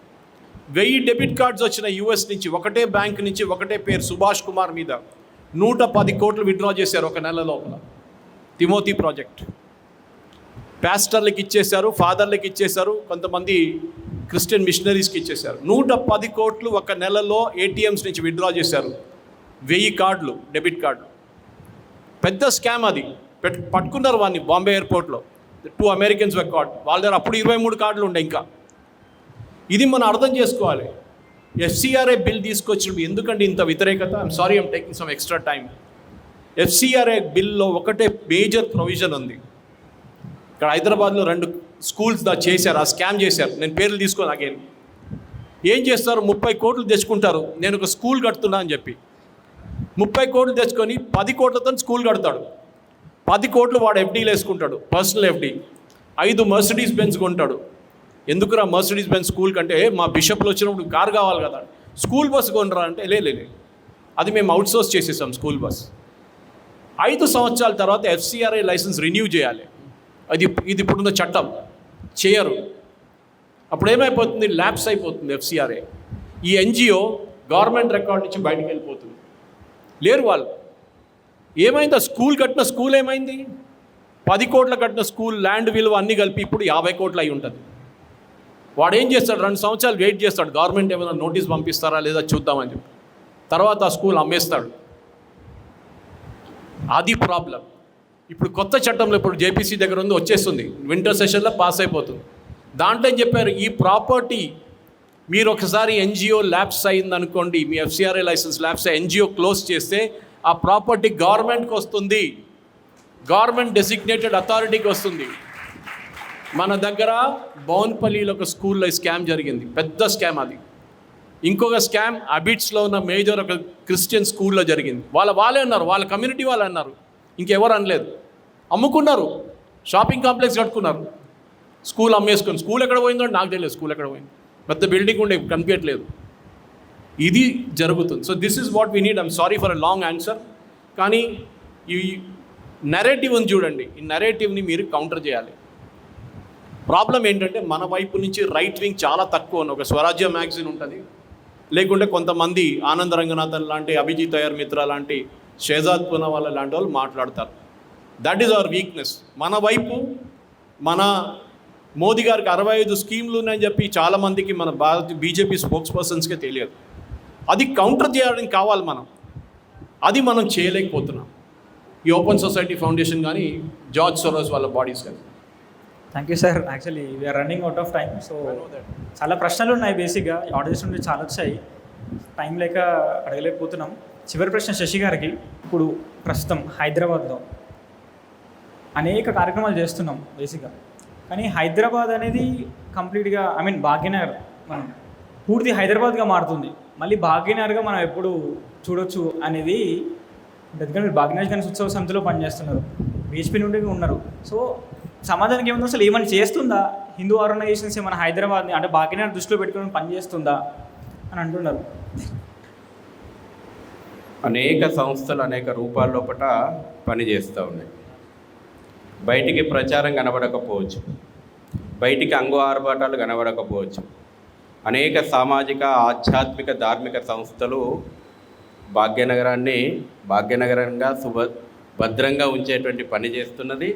1000 డెబిట్ కార్డ్స్ వచ్చిన యూఎస్ నుంచి, ఒకటే బ్యాంక్ నుంచి, ఒకటే పేరు సుభాష్ కుమార్ మీద 110 కోట్లు విత్డ్రా చేశారు ఒక నెల లోపల. తిమోతి ప్రాజెక్ట్ పాస్టర్లకి ఇచ్చేశారు, ఫాదర్లకి ఇచ్చేశారు, కొంతమంది క్రిస్టియన్ మిషనరీస్కి ఇచ్చేశారు. 110 కోట్లు ఒక నెలలో ఏటీఎంస్ నుంచి విత్డ్రా చేశారు. 1000 కార్డులు, డెబిట్ కార్డులు. పెద్ద స్కామ్ అది. పట్టుకున్నారు వాడిని బాంబే ఎయిర్పోర్ట్లో. 2 అమెరికన్స్ వర్ కాట్. వాళ్ళ దగ్గర అప్పుడు 23 కార్డులు ఉండే. ఇంకా ఇది మనం అర్థం చేసుకోవాలి. ఎఫ్సిఆర్ఏ బిల్ తీసుకొచ్చినప్పుడు ఎందుకంటే ఇంత వ్యతిరేకత? I'm sorry, I'm taking some extra time. FCRA బిల్లో ఒకటే మేజర్ ప్రొవిజన్ ఉంది. ఇక్కడ హైదరాబాద్లో 2 స్కూల్స్ చేశారు, ఆ స్కామ్ చేశారు. నేను పేర్లు తీసుకోను అగైన్. ఏం చేస్తారు, 30 కోట్లు తెచ్చుకుంటారు, నేను ఒక స్కూల్ కడుతున్నా అని చెప్పి. 30 కోట్లు తెచ్చుకొని 10 కోట్లతో స్కూల్ కడతాడు. 10 కోట్లు వాడు ఎఫ్డీలు వేసుకుంటాడు, పర్సనల్ ఎఫ్డీ. 5 మర్సిడీస్ బెంజ్ కొంటాడు. ఎందుకురా మర్సిడీస్ బెంజ్ స్కూల్ కంటే మా బిషప్లు వచ్చినప్పుడు కారు కావాలి కదా, స్కూల్ బస్సు కొనరా అంటే లే అది మేము అవుట్సోర్స్ చేసేసాం స్కూల్ బస్. 5 సంవత్సరాల తర్వాత ఎఫ్సిఆర్ఐ లైసెన్స్ రెన్యూ చేయాలి. ఇది ఇప్పుడున్న చట్టం, చేయరు. అప్పుడు ఏమైపోతుంది, ల్యాప్స్ అయిపోతుంది ఎఫ్సిఆర్ఐ. ఈ ఎన్జిఓ గవర్నమెంట్ రికార్డ్ నుంచి బయటకు వెళ్ళిపోతుంది. లేరు వాళ్ళు. ఏమైంది, ఆ స్కూల్ కట్టిన స్కూల్ ఏమైంది? 10 కోట్ల కట్టిన స్కూల్ ల్యాండ్ విలువ అన్నీ కలిపి ఇప్పుడు 50 కోట్లు అయి ఉంటుంది. వాడు ఏం చేస్తాడు, 2 సంవత్సరాలు వెయిట్ చేస్తాడు, గవర్నమెంట్ ఏమైనా నోటీస్ పంపిస్తారా లేదా చూద్దామని చెప్పి. తర్వాత ఆ స్కూల్ అమ్మేస్తాడు. అది ప్రాబ్లం. ఇప్పుడు కొత్త చట్టంలో ఇప్పుడు జేపీసీ దగ్గర ఉంది, వచ్చేస్తుంది, వింటర్ సెషన్లో పాస్ అయిపోతుంది. దాంట్లో ఏం చెప్పారు, ఈ ప్రాపర్టీ మీరు ఒకసారి ఎన్జిఓ ల్యాప్స్ అయిందనుకోండి, మీ FCRA license lapse NGO close చేస్తే ఆ ప్రాపర్టీ గవర్నమెంట్కి వస్తుంది, గవర్నమెంట్ డెసిగ్నేటెడ్ అథారిటీకి వస్తుంది. మన దగ్గర బౌన్పల్లిలో ఒక స్కూల్లో స్కామ్ జరిగింది, పెద్ద స్కామ్ అది. ఇంకొక స్కామ్ అబిట్స్లో ఉన్న మేజర్ ఒక క్రిస్టియన్ స్కూల్లో జరిగింది. వాళ్ళే అన్నారు, వాళ్ళ కమ్యూనిటీ వాళ్ళు అన్నారు, ఇంకెవరు అనలేదు. అమ్ముకున్నారు, షాపింగ్ కాంప్లెక్స్ కట్టుకున్నారు, స్కూల్ అమ్మేసుకుని. స్కూల్ ఎక్కడ పోయిందో నాకు తెలియదు, స్కూల్ ఎక్కడ పోయింది, పెద్ద బిల్డింగ్ ఉండే కనిపించట్లేదు. ఇది జరుగుతుంది. So this is what we need. I'm sorry for a long answer. కానీ ఈ నెరేటివ్ ఉంది చూడండి, ఈ నెరేటివ్ని మీరు కౌంటర్ చేయాలి. ప్రాబ్లం ఏంటంటే మన వైపు నుంచి రైట్ వింగ్ చాలా తక్కువ. ఒక స్వరాజ్య మ్యాగజైన్ ఉంటుంది, లేకుంటే కొంతమంది ఆనంద రంగనాథన్ లాంటి, అభిజిత్ అయ్యర్ మిత్ర లాంటి, షేజాద్ పూనావాలా లాంటి వాళ్ళు మాట్లాడతారు. That is our weakness. మన వైపు మన మోదీ గారికి 65 స్కీమ్లు ఉన్నాయని చెప్పి చాలామందికి మన బీజేపీ స్పోక్స్ పర్సన్స్కే తెలియదు. అది కౌంటర్ చేయడానికి కావాలి మనం, అది మనం చేయలేకపోతున్నాం. ఈ ఓపెన్ సొసైటీ ఫౌండేషన్ కానీ జార్జ్ సోరోస్ వాళ్ళ బాడీస్ కానీ. Thank you sir. Actually we are running out of time. So చాలా ప్రశ్నలు ఉన్నాయి, బేసిక్గా ఆడియన్స్ నుండి చాలా వచ్చాయి, టైం లేక అడగలేకపోతున్నాం. చివరి ప్రశ్న శశి గారికి. ఇప్పుడు ప్రస్తుతం హైదరాబాద్లో అనేక కార్యక్రమాలు చేస్తున్నాం బేసిక్గా, కానీ హైదరాబాద్ అనేది కంప్లీట్గా భాగ్యనగర్ మనం పూర్తి హైదరాబాద్గా మారుతుంది. మళ్ళీ భాగ్యనగర్గా మనం ఎప్పుడు చూడొచ్చు అనేది, ఎందుకంటే మీరు భాగ్యనగర్ గణేష్ ఉత్సవ సమితిలో పనిచేస్తున్నారు, బీజేపీ నుండి ఉన్నారు. సో సమాజానికి ఏముందో, అసలు ఏమైనా చేస్తుందా హిందూ ఆర్గనైజేషన్స్, ఏమైనా హైదరాబాద్ని అంటే భాగ్యనగర్ దృష్టిలో పెట్టుకుని పనిచేస్తుందా అని అంటున్నారు. అనేక సంస్థలు అనేక రూపాల లోపల పనిచేస్తూ ఉన్నాయి. బయటికి ప్రచారం కనబడకపోవచ్చు, బయటికి అంగు ఆర్భాటాలు కనబడకపోవచ్చు. అనేక సామాజిక, ఆధ్యాత్మిక, ధార్మిక సంస్థలు భాగ్యనగరాన్ని భాగ్యనగరంగా భద్రంగా ఉంచేటువంటి పని చేస్తున్నది.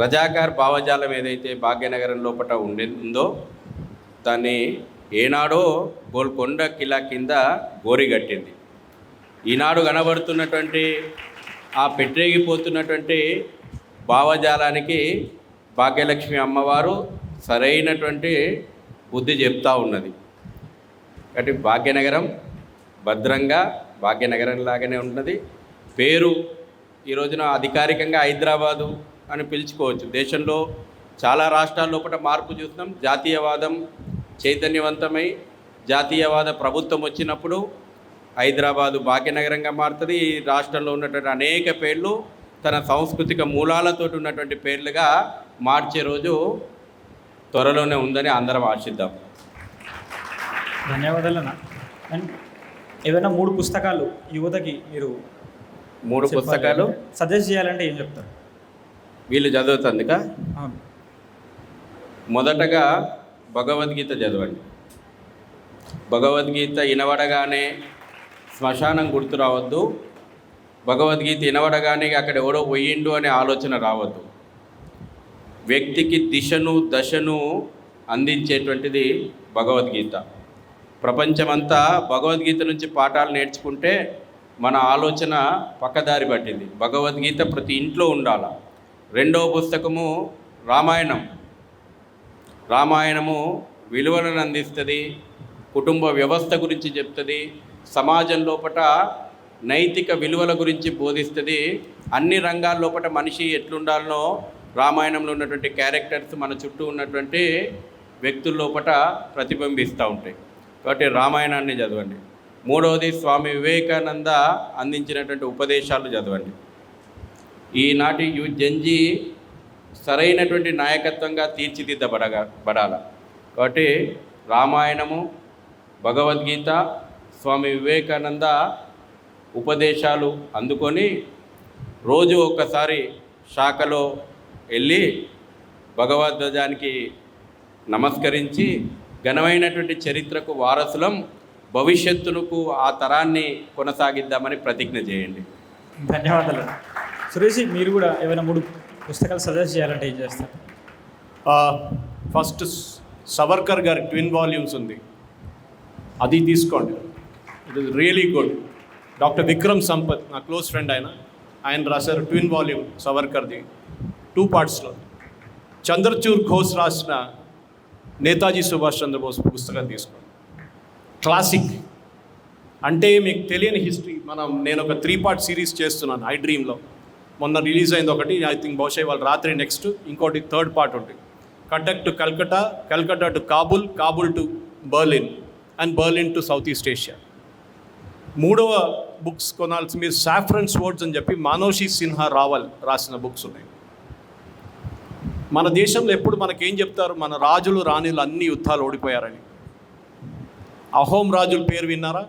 రజాకార్ భావజాలం ఏదైతే భాగ్యనగరం లోపల ఉందో దాన్ని ఏనాడో గోల్కొండ కిలా కింద గోరిగట్టింది. ఈనాడు కనబడుతున్నటువంటి ఆ పెట్టేగిపోతున్నటువంటి భావజాలానికి భాగ్యలక్ష్మి అమ్మవారు సరైనటువంటి బుద్ధి చెప్తూ ఉన్నది. కాబట్టి భాగ్యనగరం భద్రంగా భాగ్యనగరం లాగానే ఉన్నది. పేరు ఈ రోజున అధికారికంగా హైదరాబాదు అని పిలుచుకోవచ్చు. దేశంలో చాలా రాష్ట్రాల లోపల మార్పు చూస్తున్నాం. జాతీయవాదం చైతన్యవంతమై జాతీయవాద ప్రభుత్వం వచ్చినప్పుడు హైదరాబాదు భాగ్యనగరంగా మారుతుంది. ఈ రాష్ట్రంలో ఉన్నటువంటి అనేక పేర్లు తన సాంస్కృతిక మూలాలతో ఉన్నటువంటి పేర్లుగా మార్చే రోజు త్వరలోనే ఉందని అందరం ఆశిద్దాం. ధన్యవాదాలు అన్న. అండ్ ఏదైనా 3 పుస్తకాలు యువతకి మీరు 3 పుస్తకాలు సజెస్ట్ చేయాలంటే ఏం చెప్తారు? వీళ్ళు చదువుతుందిక మొదటగా భగవద్గీత చదవండి. భగవద్గీత వినవడగానే శ్మశానం గుర్తు రావద్దు. భగవద్గీత వినవడగానే అక్కడ ఎవడో పోయిండు అనే ఆలోచన రావద్దు. వ్యక్తికి దిశను దశను అందించేటువంటిది భగవద్గీత. ప్రపంచమంతా భగవద్గీత నుంచి పాఠాలు నేర్చుకుంటే మన ఆలోచన పక్కదారి పట్టింది. భగవద్గీత ప్రతి ఇంట్లో ఉండాలి. 2వ పుస్తకము రామాయణము విలువలను అందిస్తుంది, కుటుంబ వ్యవస్థ గురించి చెప్తుంది, సమాజం లోపల నైతిక విలువల గురించి బోధిస్తుంది. అన్ని రంగాల లోపల మనిషి ఎట్లుండాలనో రామాయణంలో ఉన్నటువంటి క్యారెక్టర్స్ మన చుట్టూ ఉన్నటువంటి వ్యక్తుల లోపల ప్రతిబింబిస్తూ ఉంటాయి. కాబట్టి రామాయణాన్ని చదవండి. మూడవది స్వామి వివేకానంద అందించినటువంటి ఉపదేశాలు చదవండి. ఈనాటి జంజీ సరైనటువంటి నాయకత్వంగా తీర్చిదిద్దబడాల. కాబట్టి రామాయణము, భగవద్గీత, స్వామి వివేకానంద ఉపదేశాలు అందుకొని రోజు ఒక్కసారి శాఖలో వెళ్ళి భగవద్గీతానికి నమస్కరించి ఘనమైనటువంటి చరిత్రకు వారసులం, భవిష్యత్తులకు ఆ తరాన్ని కొనసాగిద్దామని ప్రతిజ్ఞ చేయండి. ధన్యవాదాలు. సురేష్, మీరు కూడా ఏమైనా 3 పుస్తకాలు సజెస్ట్ చేయాలంటే ఏం చేస్తారు? ఫస్ట్ సవర్కర్ గారి ట్విన్ వాల్యూమ్స్ ఉంది, అది తీసుకోండి. It is really good. Doctor Vikram Sampath నా క్లోజ్ ఫ్రెండ్, ఆయన రాశారు ట్విన్ వాల్యూమ్ సవర్కర్ది 2 పార్ట్స్లో. చంద్రచూర్ ఘోష్ రాసిన నేతాజీ సుభాష్ చంద్రబోస్ పుస్తకం తీసుకోండి. క్లాసిక్. అంటే మీకు తెలియని హిస్టరీ. నేను ఒక 3 పార్ట్ సిరీస్ చేస్తున్నాను ఐ డ్రీమ్లో. మొన్న రిలీజ్ అయింది ఒకటి, ఐ థింక్ బహుశా ఇవాళ రాత్రి నెక్స్ట్ ఇంకోటి 3rd పార్ట్ ఉంటుంది. Cuttack to Calcutta, Calcutta to Kabul, Kabul to Berlin, and Berlin to south east Asia. 3వ బుక్స్ కొనాల్సి మీరు సాఫ్రన్ స్వర్డ్స్ అని చెప్పి మానోషి సిన్హా రావల్ రాసిన బుక్స్ ఉన్నాయి. మన దేశంలో ఎప్పుడు మనకేం చెప్తారు, మన రాజులు రాణిలు అన్ని యుద్ధాలు ఓడిపోయారని. అహోం రాజుల పేరు విన్నారా?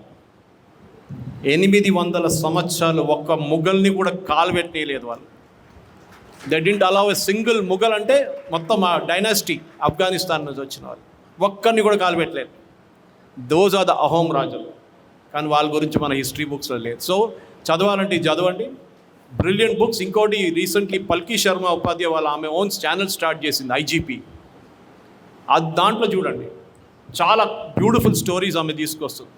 800 సంవత్సరాలు ఒక్క ముఘల్ని కూడా కాలుపెట్టేయలేదు వాళ్ళు. They didn't allow a single Mughal, అంటే మొత్తం ఆ డైనాసిటీ ఆఫ్ఘనిస్తాన్ నుంచి వచ్చిన వాళ్ళు ఒక్కరిని కూడా కాలుపెట్టలేదు. దోస్ ఆర్ ద అహోం రాజులు. కానీ వాళ్ళ గురించి మన హిస్టరీ బుక్స్లో లేదు. సో చదవాలంటే చదవండి, బ్రిలియంట్ బుక్స్. ఇంకోటి రీసెంట్లీ పల్కీ శర్మ ఉపాధ్యాయ వాళ్ళ ఆమె ఓన్ ఛానల్ స్టార్ట్ చేసింది ఐజీపీ. అది దాంట్లో చూడండి, చాలా బ్యూటిఫుల్ స్టోరీస్ ఆమె తీసుకొస్తుంది.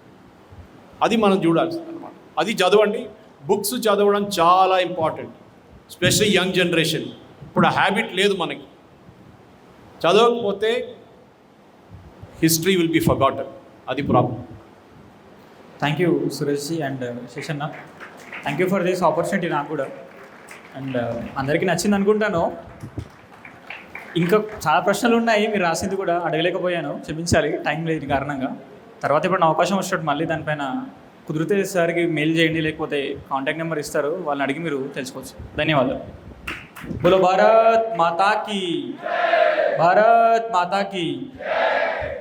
అది మనం చూడాల్సింది అనమాట. అది చదవండి. బుక్స్ చదవడం చాలా ఇంపార్టెంట్, స్పెషల్లీ యంగ్ జనరేషన్. ఇప్పుడు ఆ హ్యాబిట్ లేదు మనకి. చదవకపోతే హిస్టరీ విల్ బి ఫర్గాటన్. అది problem. Thank you Suresh ji and Seshanna. Thank you for this opportunity. నాకు కూడా అండ్ అందరికీ నచ్చింది అనుకుంటాను. ఇంకా చాలా ప్రశ్నలు ఉన్నాయి, మీరు రాసింది కూడా అడగలేకపోయాను, క్షమించాలి టైం లేని కారణంగా. తర్వాత ఇప్పుడు అవకాశం వచ్చినట్టు మళ్ళీ దానిపైన కుదిరితే సార్కి మెయిల్ చేయండి, లేకపోతే కాంటాక్ట్ నెంబర్ ఇస్తారు, వాళ్ళని అడిగి మీరు తెలుసుకోవచ్చు. ధన్యవాదాలు. బోలో భారత్ మాతాకి, భారత్ మాతాకి.